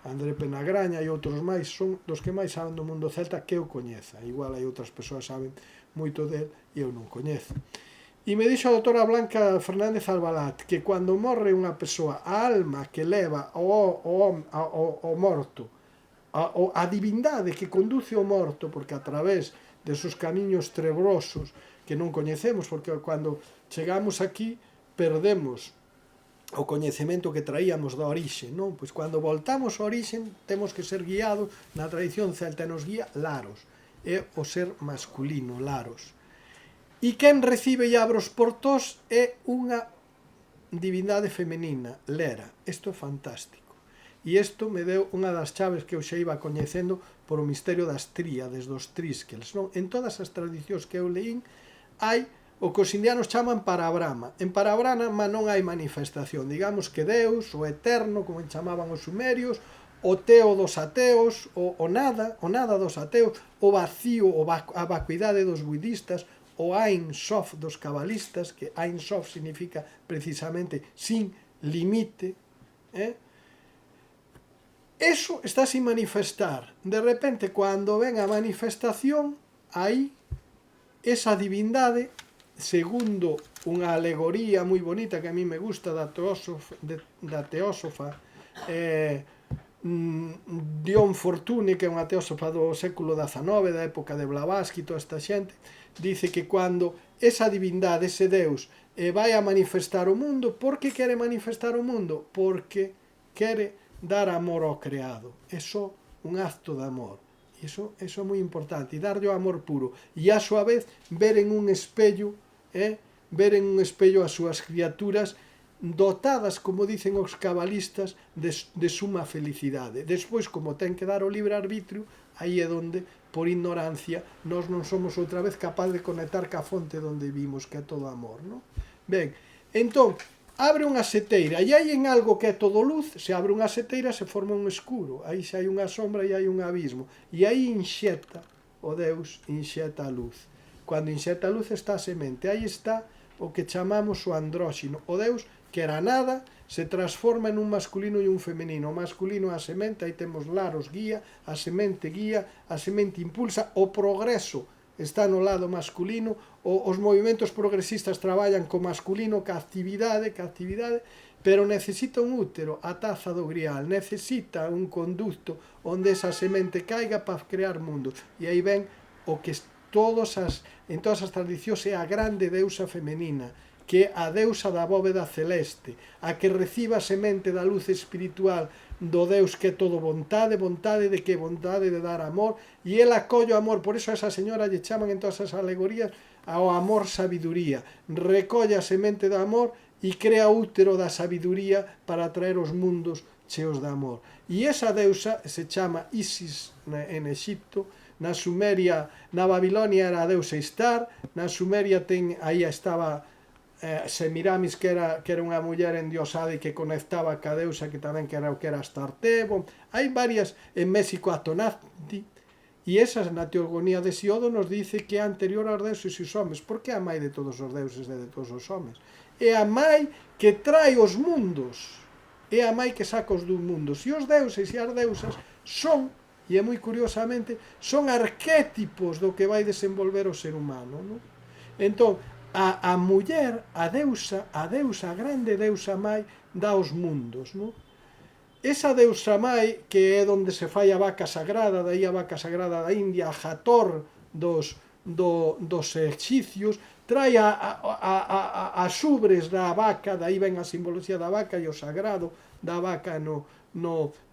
[SPEAKER 2] André Penagraña e outros máis, son dos que máis saben do mundo celta que eu coñeza. Igual hai outras persoas que saben moito del e eu non coñezo. E me dixo a doutora Blanca Fernández Albalat que cando morre unha persoa, a alma que leva o morto, a divindade que conduce o morto, porque a través desos camiños trebrosos que non coñecemos, porque cando chegamos aquí perdemos o coñecemento que traíamos da orixe, non? Pois cando voltamos ao orixe temos que ser guiados na tradición celta, nos guía Laros, é o ser masculino, Laros. E quen recibe e abre os portós é unha divindade femenina, Lera. Isto é fantástico. E isto me deu unha das chaves que eu xa iba coñecendo por o misterio das tríades, dos trísquels, non? En todas as tradicións que eu leín hai o que os indianos chaman Parabrahma. En Parabrahma non hai manifestación. Digamos que Deus, o eterno, como chamaban os sumerios, o teo dos ateos, o nada dos ateos, o vacío, a vacuidade dos budistas, o Ein Sof dos cabalistas, que Ein Sof significa precisamente sin limite. Eso está sin manifestar. De repente, cando ven a manifestación, aí esa divindade, segundo unha alegoría moi bonita que a mí me gusta da teósofa Dion Fortuny, que é unha teósofa do século XIX, da época de Blavatsky e toda esta xente, dice que cando esa divindade, ese Deus, vai a manifestar o mundo, por que quere manifestar o mundo? Porque quere dar amor ao creado. É só un acto de amor. Iso é moi importante, e darlle o amor puro, e a súa vez ver en un espello as súas criaturas dotadas, como dicen os cabalistas, de suma felicidade. Despois, como ten que dar o libre arbitrio, aí é onde, por ignorancia, nós non somos outra vez capaz de conectar ca fonte onde vimos, que é todo amor, non? Ben, entón, abre unha seteira, e aí en algo que é todo luz, se abre unha seteira se forma un escuro, aí xa hai unha sombra e hai un abismo, e aí inxeta o Deus, inxeta a luz. Cando inxeta a luz está a semente, aí está o que chamamos o andróxino, o Deus que era nada, se transforma en un masculino e un femenino. O masculino é a semente, aí temos Laros guía, a semente impulsa, o progreso está no lado masculino, os movimentos progresistas traballan co masculino, ca actividade, pero necesita un útero, a taza do grial, necesita un conducto onde esa semente caiga para crear mundos. E aí ven o que en todas as tradicións é a grande deusa femenina, que é a deusa da bóveda celeste, a que reciba a semente da luz espiritual do Deus que é todo vontade, vontade de que? Vontade de dar amor, e ela colle o amor, por iso a esa señora lle chaman en todas as alegorías ao amor sabiduría, recolle a semente do amor e crea o útero da sabiduría para traer os mundos cheos de amor. E esa deusa se chama Isis en Egipto, na Sumeria, na Babilonia era a deusa Istar, na Sumeria aí estaba Semiramis, que era unha muller endiosada e que conectaba ca deusa que tamén que era Astarte. Hai varias, en México a Tonanti, e esa na teogonía de Siodo nos dice que é anterior aos deuses e os homes, porque é a mãe de todos os deuses e de todos os homes. É a mãe que trae os mundos, é a mãe que saca os dos mundos, e os deuses e as deusas son, e é moi curiosamente, son arquétipos do que vai desenvolver o ser humano, non? Entón, a muller, a deusa, a grande deusa mai, dá os mundos, non? Esa deusa mai, que é onde se fai a vaca sagrada, daí a vaca sagrada da India, a Hathor dos egipcios, trae as ubres da vaca, daí ven a simbología da vaca e o sagrado da vaca no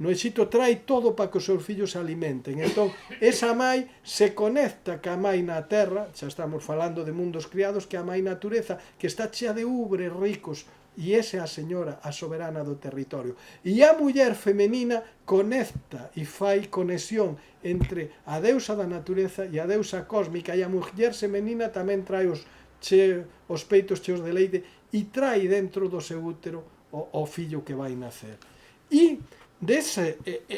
[SPEAKER 2] Egipto, trae todo para que os seus fillos se alimenten. Entón, esa mai se conecta ca mai na terra, xa estamos falando de mundos criados, que a mai natureza, que está chea de ubres ricos, e esa é a señora, a soberana do territorio. E a muller femenina conecta e fai conexión entre a deusa da natureza e a deusa cósmica, e a muller femenina tamén trae os peitos cheos de leite e trae dentro do seu útero o fillo que vai nacer. E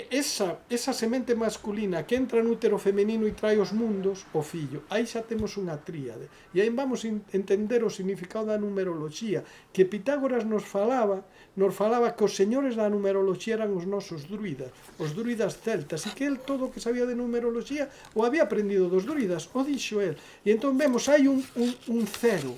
[SPEAKER 2] esa semente masculina que entra no útero femenino e trae os mundos, o fillo, aí xa temos unha tríade. E aí vamos entender o significado da numeroloxía, que Pitágoras nos falaba que os señores da numeroloxía eran os nosos druidas, os druidas celtas, e que el todo o que sabía de numeroloxía o había aprendido dos druidas, o dixo el. E entón vemos, hai un cero,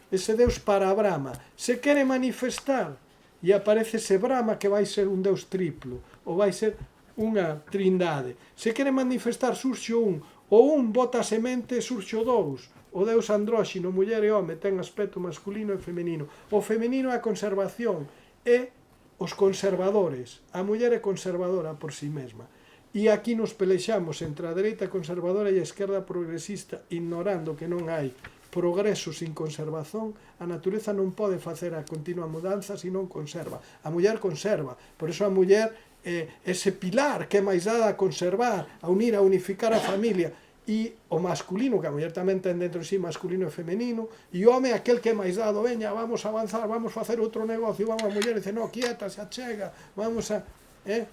[SPEAKER 2] ese Deus para Brahma, se quere manifestar, e aparece ese Brahma que vai ser un Deus triplo, ou vai ser unha trindade. Se quere manifestar, surxe un, o un bota a semente, surxe o dous. O Deus andróxino, muller e home, ten aspecto masculino e femenino. O femenino é a conservación, é os conservadores. A muller é conservadora por si mesma. E aquí nos pelexamos entre a dereita conservadora e a esquerda progresista, ignorando que non hai progreso sin conservación. A natureza non pode facer a continua mudanza se non conserva. A muller conserva, por iso a muller ese pilar que é máis dada a conservar, a unir, a unificar a familia, e o masculino, que a muller tamén ten dentro de si masculino e femenino, e o home aquel que é máis dado, veña, vamos a avanzar, vamos a facer outro negocio, vamos a muller e dice, no, quieta, se achega, vamos a...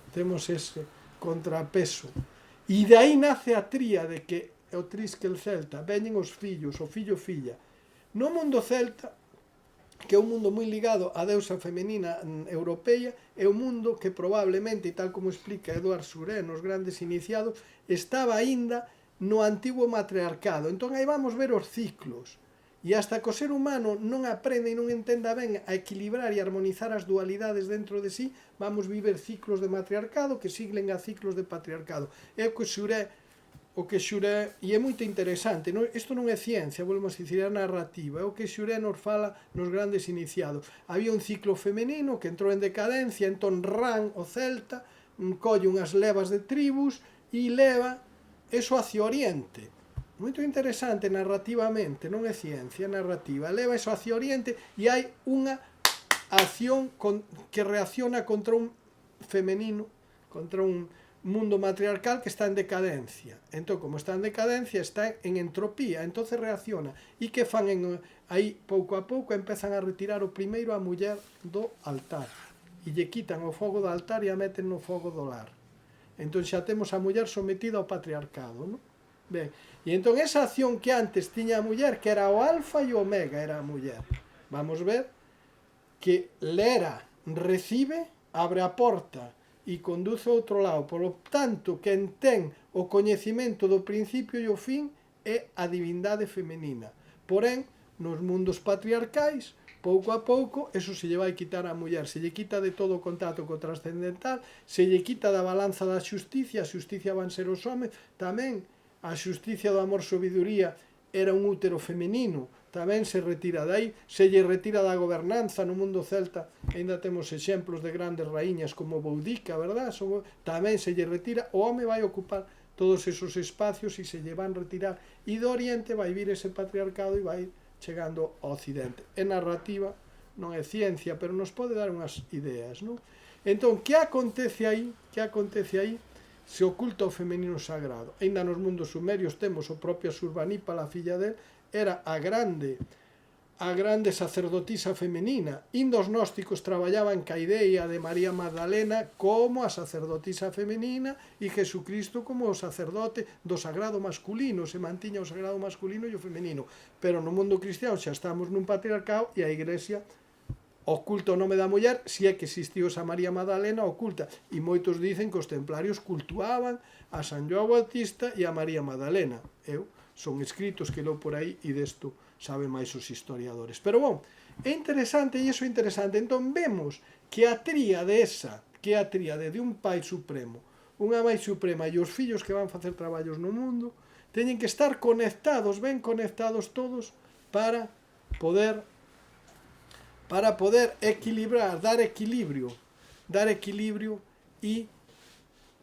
[SPEAKER 2] Temos ese contrapeso. E de aí nace a tríade que o triskel celta, veñen os fillos, o fillo filla. No mundo celta, que é un mundo moi ligado á deusa femenina europea, é un mundo que probablemente, e tal como explica Eduard Suré nos grandes iniciados, estaba aínda no antigo matriarcado. Entón aí vamos ver os ciclos. E hasta que o ser humano non aprende e non entenda ben a equilibrar e armonizar as dualidades dentro de sí, vamos viver ciclos de matriarcado que siglen a ciclos de patriarcado. É o que Xuré, e é moito interesante, isto non é ciencia, volvemos a dicir, é narrativa, é o que Xuré nos fala nos grandes iniciados. Había un ciclo femenino que entrou en decadencia, entón Ran, o celta, colle unhas levas de tribus e leva eso hacia Oriente. Moito interesante narrativamente, non é ciencia, é narrativa. Leva eso hacia Oriente e hai unha acción que reacciona contra un femenino, contra un mundo matriarcal que está en decadencia. Entón, como está en decadencia, está en entropía, entonces reacciona. E que fan aí, pouco a pouco, empezan a retirar o primeiro a muller do altar. E lle quitan o fogo do altar e a meten no fogo do lar. Entón xa temos a muller sometida ao patriarcado, non? Ben, e entón esa acción que antes tiña a muller, que era o alfa e o omega, era a muller. Vamos ver que Lera recibe, abre a porta e conduce ao outro lado. Por lo tanto, quen ten o coñecimento do principio e o fin é a divindade femenina. Porén, nos mundos patriarcais, pouco a pouco, eso se lle vai quitar a muller, se lle quita de todo o contacto co trascendental, se lle quita da balanza da xusticia, a xusticia van ser os homes, tamén a xusticia do amor sabiduría era un útero femenino, tamén se retira dai, se lle retira da gobernanza no mundo celta, ainda temos exemplos de grandes raíñas como Boudica, verdad? Tamén se lle retira, o home vai ocupar todos esos espacios e se lle van retirar, e do Oriente vai vir ese patriarcado e vai chegando ao Occidente. É narrativa, non é ciencia, pero nos pode dar unhas ideas, non? Entón, que acontece aí? Que acontece aí? Se oculta o femenino sagrado. Ainda nos mundos sumerios temos o propio Surbanípala, a filla del, era a grande sacerdotisa femenina. Indo os gnósticos traballaban ca idea de María Magdalena como a sacerdotisa femenina e Jesucristo como o sacerdote do sagrado masculino. Se mantiña o sagrado masculino e o femenino. Pero no mundo cristiano xa estamos nun patriarcado e a Iglesia oculta o nome da muller, se é que existiu esa María Magdalena, oculta. E moitos dicen que os templarios cultuaban a San João Bautista e a María Magdalena. Son escritos que leo por aí e desto saben máis os historiadores. Pero bon, é interesante, e iso é interesante. Entón vemos que a tríade esa, que é a tríade de un pai supremo, unha mãe suprema e os fillos que van facer traballos no mundo, teñen que estar conectados, ben conectados todos, para poder equilibrar, dar equilibrio e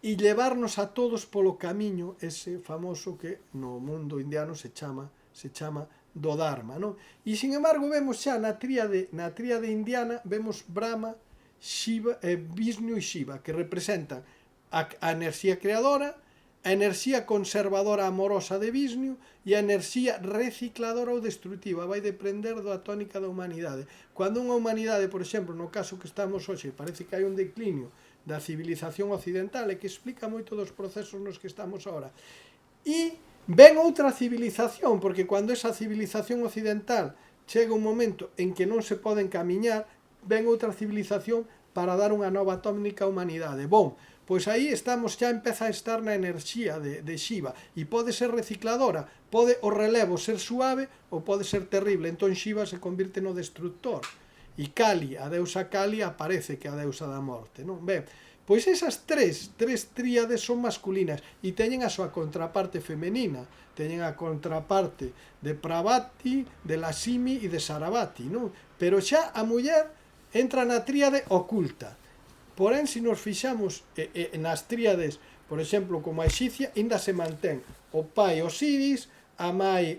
[SPEAKER 2] levarnos a todos polo camiño ese famoso que no mundo indiano se chama do Dharma, non? E, sin embargo, vemos xa na tríade indiana, vemos Brahma, Shiva, Vishnu e Shiva, que representan a enerxía creadora, a enerxía conservadora amorosa de Vishnu e a enerxía recicladora ou destructiva. Vai depender da tónica da humanidade. Cando unha humanidade, por exemplo, no caso que estamos hoxe, parece que hai un declinio da civilización occidental e que explica moito dos procesos nos que estamos ahora. E ven outra civilización, porque cando esa civilización occidental chega un momento en que non se poden camiñar, ven outra civilización para dar unha nova tónica á humanidade. Bon, pois aí estamos, xa empeza a estar na enerxía de Shiva, e pode ser recicladora, pode o relevo ser suave ou pode ser terrible. Entón Shiva se convirte no destructor, e Kali, a deusa Kali, aparece que é a deusa da morte, non? Ben, pois esas tres tríades son masculinas e teñen a súa contraparte femenina, teñen a contraparte de Pravati, de Lakshmi e de Sarasvati, non? Pero xa a muller entra na tríade oculta. Porén, se nos fixamos nas tríades, por exemplo, como a egipcia, ainda se mantén o pai Osiris, a mai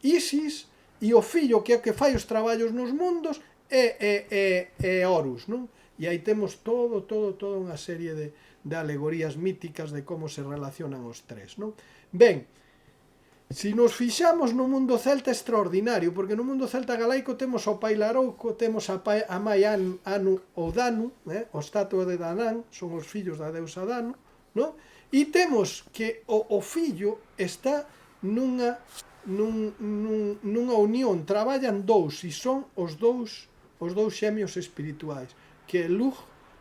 [SPEAKER 2] Isis, e o fillo que é o que fai os traballos nos mundos é Horus, non? E aí temos toda unha serie de alegorías míticas de como se relacionan os tres, non? Ben, se nos fixamos no mundo celta é extraordinario, porque no mundo celta galaico temos o pai Larouco, temos a mai Anu ou Danu, o estatua de Danán, son os fillos da deusa Danu, non? E temos que o fillo está nunha unión, traballan dous, e son os dous xemios espirituais, que é Lug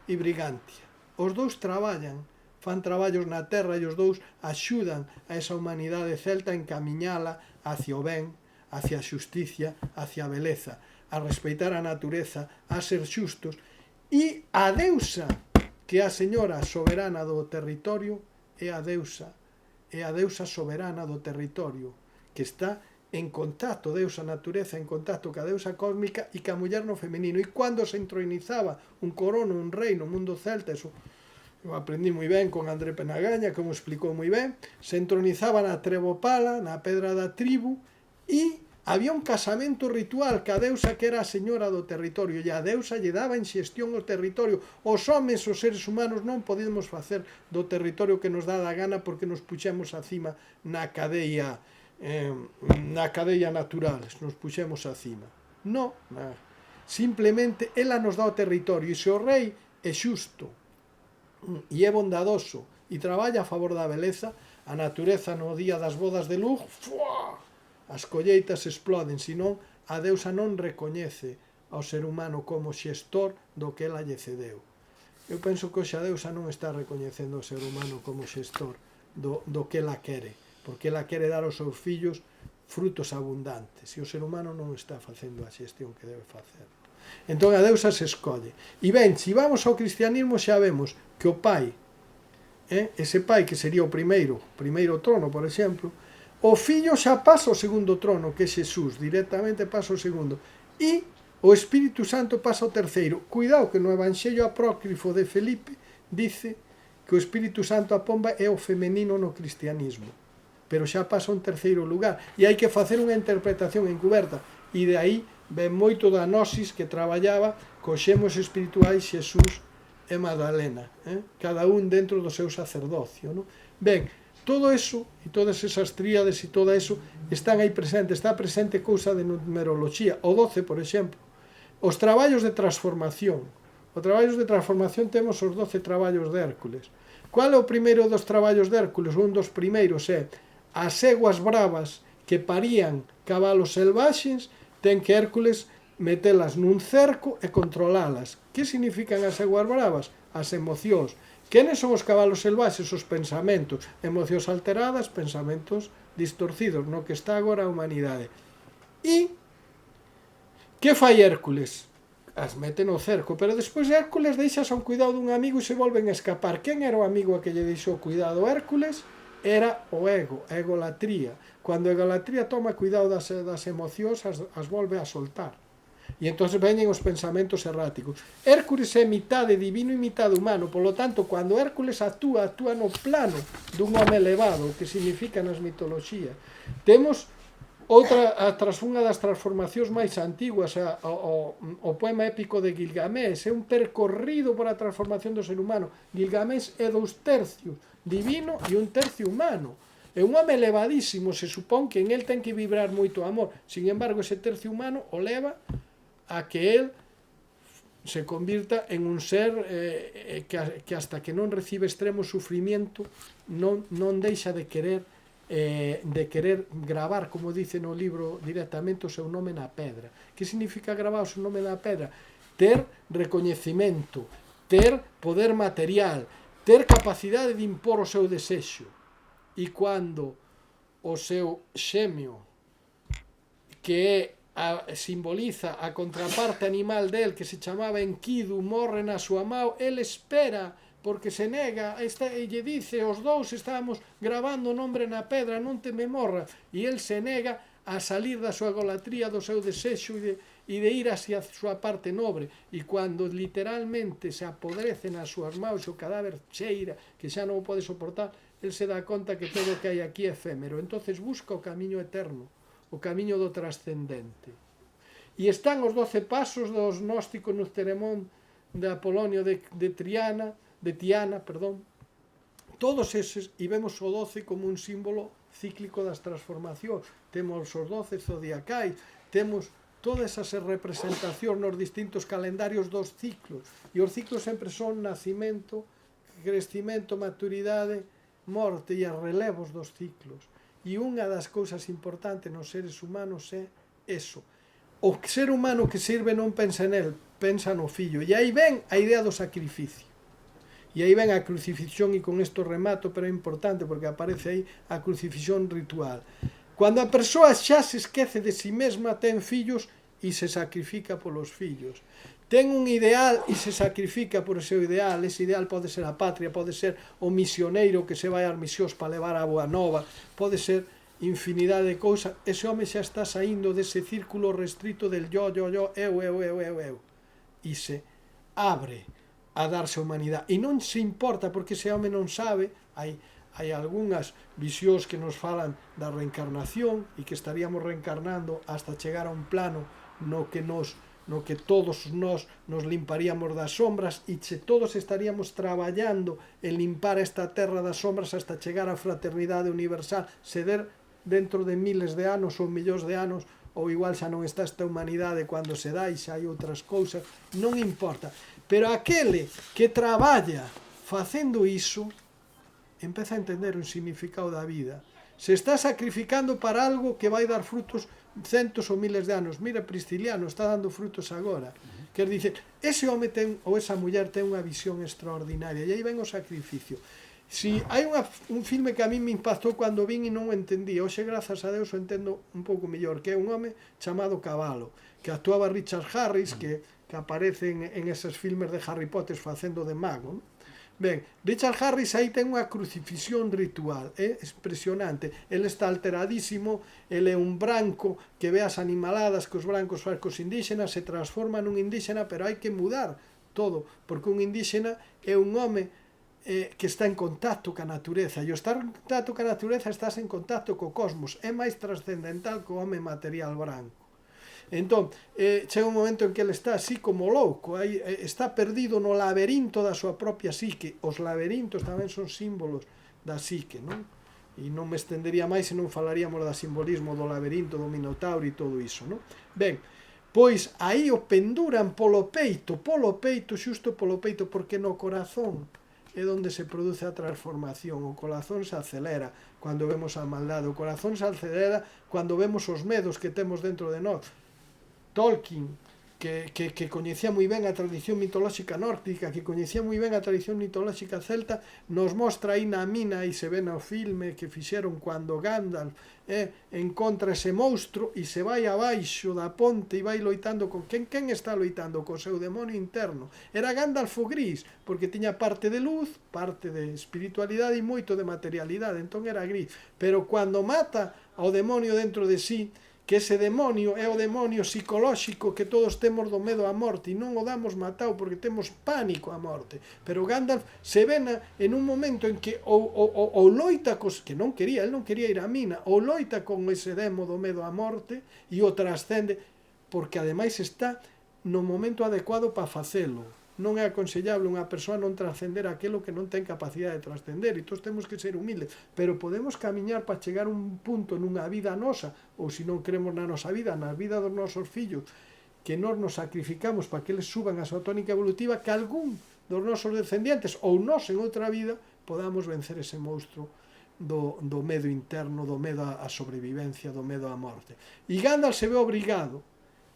[SPEAKER 2] e Brigantia. Os dous traballan, fan traballos na terra e os dous axudan a esa humanidade celta a encamiñala hacia o ben, hacia a xusticia, hacia a beleza, a respeitar a natureza, a ser xustos. E a deusa, que é a señora soberana do territorio, é a deusa soberana do territorio, que está en contacto, deusa natureza, en contacto ca deusa cósmica e ca muller no femenino. E cando se entronizaba un corono, un rei no mundo celta, eso eu aprendí moi ben con André Penagaña, como explicou moi ben, se entronizaba na Trebopala, na pedra da tribu, e había un casamento ritual ca deusa que era a señora do territorio, e a deusa lle daba en xestión o territorio. Os homes, os seres humanos, non podemos facer do territorio que nos dá a gana porque nos puxemos acima na cadeia natural, nos puxemos acima. Non, simplemente ela nos dá o territorio, e se o rei é xusto e é bondadoso e traballa a favor da beleza, a natureza no día das bodas de Lug, as colleitas exploden, senón a deusa non recoñece ao ser humano como xestor do que ela lle cedeu. Eu penso que hoxe a deusa non está recoñecendo ao ser humano como xestor do que ela quere, porque ela quere dar aos seus fillos frutos abundantes, e o ser humano non está facendo a xestión que debe facer. Entón a deusa se escolle. E ben, se vamos ao cristianismo xa vemos que o pai ese pai que sería o primeiro trono, por exemplo, o fillo xa pasa ao segundo trono, que é Xesús, directamente pasa ao segundo, e o Espírito Santo pasa ao terceiro. Cuidado que no Evangelio apócrifo de Felipe dice que o Espírito Santo a pomba é o femenino no cristianismo, pero xa pasa a un terceiro lugar, e hai que facer unha interpretación encuberta, e de aí ven moito da gnosis que traballaba cos xemos espirituais Xesús e Magdalena, cada un dentro do seu sacerdocio, non? Ben, todo eso, e todas esas tríades e todo eso, están aí presentes, está presente cousa de numeroloxía, o 12, por exemplo, os traballos de transformación. Os traballos de transformación temos os 12 traballos de Hércules. Qual é o primeiro dos traballos de Hércules? Un dos primeiros é as eguas bravas que parían cabalos selvaxes, ten que Hércules metelas nun cerco e controlalas. Que significan as eguas bravas? As emocións. Quenes son os cabalos selvaxes? Os pensamentos. Emocións alteradas, pensamentos distorcidos, no que está agora a humanidade. E que fai Hércules? As mete no cerco, pero despois Hércules deixas ao cuidado dun amigo e se volven a escapar. Quen era o amigo a que lle deixou cuidado Hércules? Era o ego, a egolatría. Cando a egolatría toma cuidado das emocións, as volve a soltar. E entón veñen os pensamentos erráticos. Hércules é mitade divino e mitade humano, polo tanto, cando Hércules actúa no plano dun home elevado, que significa nas mitoloxías. Temos unha das transformacións máis antiguas, o poema épico de Gilgamés, é un percorrido por a transformación do ser humano. Gilgamés é 2/3 divino e 1/3 humano. É un home elevadísimo, se supón que en el ten que vibrar moito amor. Sin embargo, ese tercio humano o leva a que el se convirta en un ser que hasta que non recibe extremo sufrimiento non deixa de querer gravar, como dice no libro directamente, o seu nome na pedra. Que significa gravar o seu nome na pedra? Ter recoñecimento, ter poder material, ter capacidade de impor o seu desexo. E cando o seu xemio, que simboliza a contraparte animal del, que se chamaba Enkidu, morre na súa mão, el espera, porque se nega, e lle dice, os dous estábamos gravando o nombre na pedra, non te me morra, e el se nega a salir da súa egolatría, do seu desexo e de ir hacia a súa parte nobre, e cando literalmente se apodrece nas súas maus, o cadáver cheira, que xa non o pode soportar, el se dá conta que todo o que hai aquí é efémero, entonces busca o camiño eterno, o camiño do trascendente. E están os 12 pasos dos gnósticos no Ceremón de Apolonio de Tiana, todos eses, e vemos o 12 como un símbolo cíclico das transformacións. Temos os 12 zodiacais, temos todas esas representacións nos distintos calendarios dos ciclos, e os ciclos sempre son nacimento, crecimento, maturidade, morte e os relevos dos ciclos. E unha das cousas importantes nos seres humanos é eso. O ser humano que sirve non pensa nel, pensa no fillo. E aí ven a idea do sacrificio. E aí ven a crucifixión, e con isto remato, pero é importante porque aparece aí a crucifixión ritual. Cando a persoa xa se esquece de si mesma, ten fillos e se sacrifica polos fillos. Ten un ideal e se sacrifica por o seu ideal. Ese ideal pode ser a patria, pode ser o misioneiro que se vai ás misións para levar a boa nova, pode ser infinidade de cousas. Ese home xa está saindo dese círculo restrito del eu. E se abre a darse a humanidade. E non se importa, porque ese home non sabe, hai algunhas visións que nos falan da reencarnación e que estaríamos reencarnando hasta chegar a un plano no que todos nós nos limparíamos das sombras e todos estaríamos traballando en limpar esta terra das sombras hasta chegar á fraternidade universal, ceder dentro de miles de anos ou millóns de anos, ou igual xa non está esta humanidade cando se dá e xa hai outras cousas, non importa. Pero aquele que traballa facendo iso, empeza a entender un significado da vida. Se está sacrificando para algo que vai dar frutos centos ou miles de anos. Mira, Prisciliano está dando frutos agora. Quer dizer, ese home ten, ou esa muller ten unha visión extraordinaria, e aí ven o sacrificio. Si hai un filme que a mí me impactou cando vin e non o entendía, hoxe, grazas a Deus, o entendo un pouco mellor, que é un home chamado Cabalo, que actuaba Richard Harris, que aparece en eses filmes de Harry Potter facendo de mago. Ben, Richard Harris aí ten unha crucifixión ritual, é impresionante. Ele está alteradísimo, ele é un branco que ve as animaladas que os brancos fan cos indígenas, se transforma nun indígena, pero hai que mudar todo, porque un indígena é un home que está en contacto ca natureza, e o estar en contacto ca natureza estás en contacto co cosmos, é máis trascendental que o home material branco. Entón, chega un momento en que ele está así como louco, está perdido no laberinto da súa propia psique. Os laberintos tamén son símbolos da psique, non? E non me estendería máis se non falaríamos do simbolismo do laberinto, do minotauro e todo iso, non? Ben, pois aí o penduran polo peito, xusto polo peito, porque no corazón é onde se produce a transformación. O corazón se acelera cando vemos a maldade, o corazón se acelera cando vemos os medos que temos dentro de nós. Tolkien, que coñecía moi ben a tradición mitolóxica nórdica, que coñecía moi ben a tradición mitolóxica celta, nos mostra aí na mina, e se ve no filme que fixeron cando Gandalf encontra ese monstro e se vai abaixo da ponte e vai loitando con quen está loitando? Co seu demonio interno. Era Gandalf o gris, porque tiña parte de luz, parte de espiritualidade e moito de materialidade, entón era gris. Pero cando mata ao demonio dentro de sí, que ese demonio é o demonio psicolóxico que todos temos do medo á morte e non o damos matado porque temos pánico á morte, pero Gandalf se vena en un momento en que o loita cos, que non quería, el non quería ir á mina, o loita con ese demo do medo á morte e o trascende, porque ademais está no momento adecuado para facelo. Non é aconsellable unha persoa non trascender aquilo que non ten capacidade de trascender, e todos temos que ser humildes, pero podemos camiñar para chegar a un punto nunha vida nosa, ou se non queremos na nosa vida, na vida dos nosos fillos, que nós nos sacrificamos para que eles suban a súa tónica evolutiva, que algún dos nosos descendientes, ou nós en outra vida, podamos vencer ese monstro do medo interno, do medo á sobrevivencia, do medo á morte. E Gandalf se ve obrigado.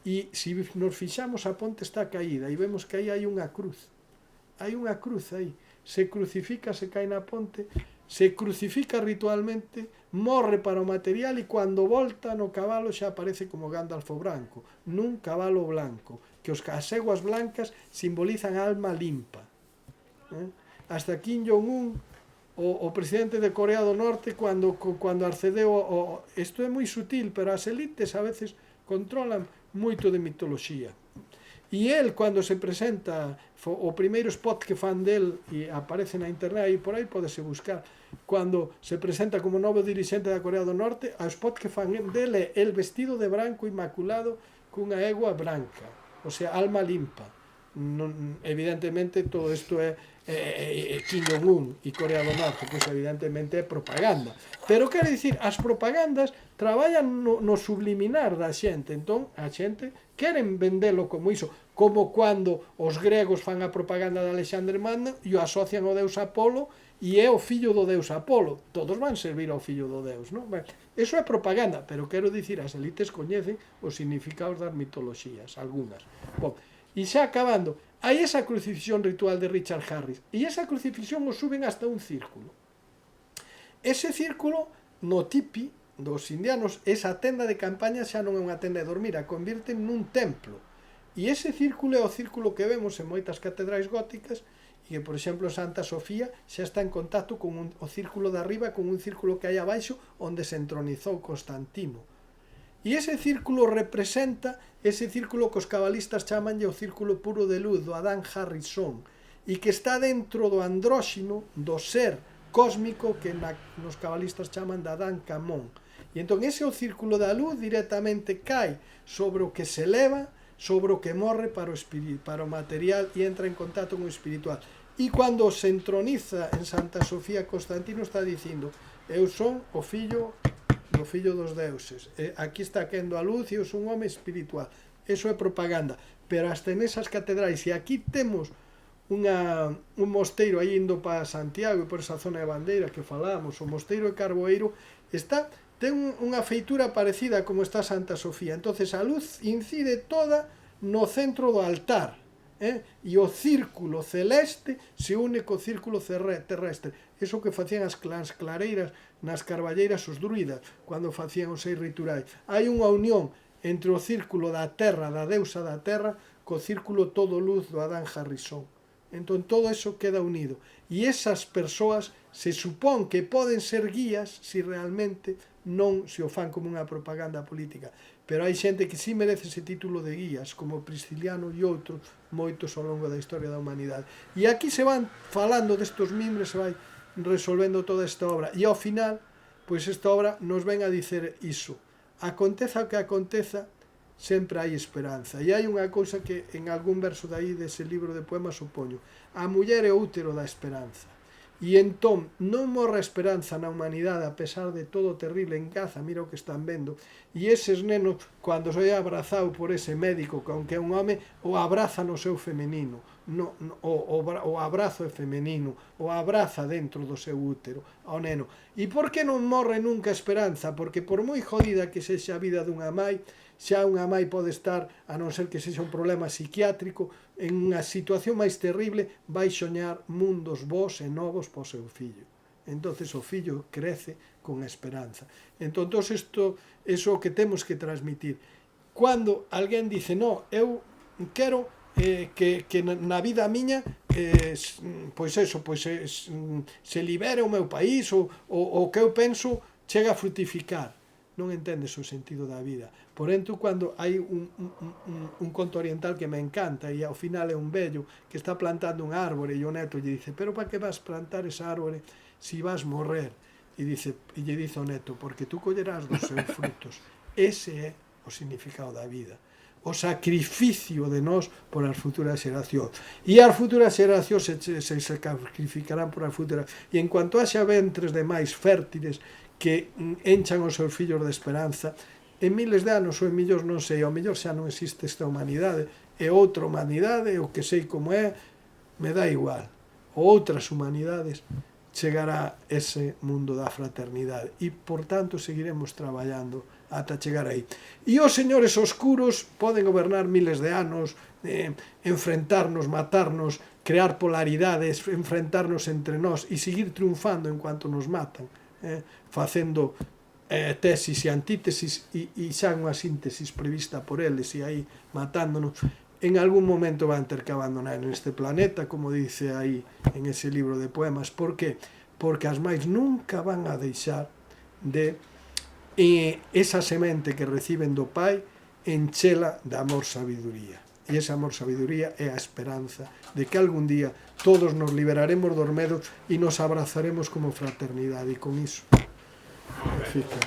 [SPEAKER 2] E se nos fixamos, a ponte está caída e vemos que aí hai unha cruz. Hai unha cruz aí. Se crucifica, se cae na ponte, se crucifica ritualmente, morre para o material e cando volta no cabalo xa aparece como Gandalf o branco, nun cabalo blanco, que as eguas blancas simbolizan a alma limpa. Hasta Kim Jong-un, o presidente de Corea do Norte, cando accedeu, isto é moi sutil, pero as elites a veces controlan moito de mitoloxía. E el, cando se presenta, o primeiro spot que fan del, e aparece na internet, e por aí podese buscar, cando se presenta como novo dirixente da Corea do Norte, o spot que fan del é el vestido de branco inmaculado cunha egua branca, o sea, alma limpa. Non, evidentemente todo isto é Kim Jong-un e Corea do Norte, pois evidentemente é propaganda, pero quero dicir, as propagandas traballan no subliminar da xente, entón a xente queren vendelo como iso, como cando os gregos fan a propaganda de Alexandre Magno e o asocian ao deus Apolo e é o fillo do deus Apolo, todos van servir ao fillo do deus, non? Ben, eso é propaganda, pero quero dicir, as elites coñecen os significados das mitoloxías, algunhas. Bom, e xa acabando, hai esa crucifixión ritual de Richard Harris, e esa crucifixión o suben hasta un círculo. Ese círculo, no tipi dos indianos, esa tenda de campaña xa non é unha tenda de dormir, a convirten nun templo. E ese círculo é o círculo que vemos en moitas catedrais góticas, e que, por exemplo, Santa Sofía xa está en contacto con o círculo de arriba, con un círculo que hai abaixo, onde se entronizou Constantino. E ese círculo representa ese círculo que os cabalistas chamanlle o círculo puro de luz do Adán Harrison, e que está dentro do andróxino, do ser cósmico que nos cabalistas chaman de Adán Camón. E entón ese o círculo da luz directamente cae sobre o que se eleva, sobre o que morre para o material e entra en contacto con o espiritual. E cando se entroniza en Santa Sofía, Constantino está dicindo: eu son o fillo dos deuses, aquí está quendo a luz e eu son un home espiritual. Eso é propaganda, pero hasta en esas catedrais, e aquí temos un mosteiro aí indo para Santiago e por esa zona de Bandeira que falábamos, o mosteiro de Carboeiro ten unha feitura parecida como está Santa Sofía. Entonces a luz incide toda no centro do altar, e o círculo celeste se une co círculo terrestre. Eso que facían as clareiras nas carballeiras os druidas cando facían os 6 rituais. Hai unha unión entre o círculo da terra, da deusa da terra, co círculo todo luz do Adán Harrison. Entón todo eso queda unido. E esas persoas se supón que poden ser guías se realmente non se o fan como unha propaganda política. Pero hai xente que sí merece ese título de guías, como Prisciliano e outros, moitos ao longo da historia da humanidade. E aquí se van falando destos mimbres, se vai resolvendo toda esta obra. E ao final, pois esta obra nos ven a dicer iso. Aconteza o que aconteza, sempre hai esperanza. E hai unha cousa que en algún verso dai dese libro de poemas opoño. A muller é o útero da esperanza. E entón non morre a esperanza na humanidade a pesar de todo o terrible en Gaza, mira o que están vendo, e eses nenos, cando se é abrazado por ese médico, que aunque é un home, o abraza no seu femenino, o abrazo é femenino, o abraza dentro do seu útero ao neno. E por que non morre nunca a esperanza? Porque por moi jodida que sexa a vida dunha mai, xa unha mai pode estar, a non ser que sexa un problema psiquiátrico, en unha situación máis terrible, vai soñar mundos bons e novos para o seu fillo. Entonces o fillo crece con esperanza. Entón, isto é o que temos que transmitir. Cando alguén dice, no, eu quero que na vida miña se libere o meu país, o que eu penso chega a frutificar. Non entendes o sentido da vida. Porén, tú, cando hai un conto oriental que me encanta, e ao final é un vello que está plantando un árbore, e o neto lle dice, pero para que vas plantar esa árbore si vas morrer? E lle dice o neto, porque tú collerás dos seus frutos. Ese é o significado da vida. O sacrificio de nós por as futuras xeracións. E as futuras xeracións se sacrificarán por as futuras. E en cuanto haxa ventres de máis fértiles que enchan os seus fillos de esperanza, en miles de anos ou en millóns non sei, ao mellor xa non existe esta humanidade, é outra humanidade, o que sei como é, me dá igual. Ou outras humanidades chegará ese mundo da fraternidade e, por tanto, seguiremos traballando ata chegar aí. E os señores oscuros poden gobernar miles de anos, enfrentarnos, matarnos, crear polaridades, enfrentarnos entre nós e seguir triunfando en cuanto nos matan, facendo tesis e antítesis e xa unha síntesis prevista por eles e aí matándonos. En algún momento van ter que abandonar neste planeta, como dice aí en ese libro de poemas. Por que? Porque as máis nunca van a deixar de esa semente que reciben do Pai enchela de amor sabiduría. E ese amor sabiduría é a esperanza de que algún día todos nos liberaremos dos medos e nos abrazaremos como fraternidade. E con iso fica.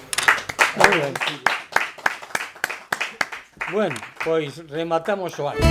[SPEAKER 1] Bueno, pois rematamos o ano.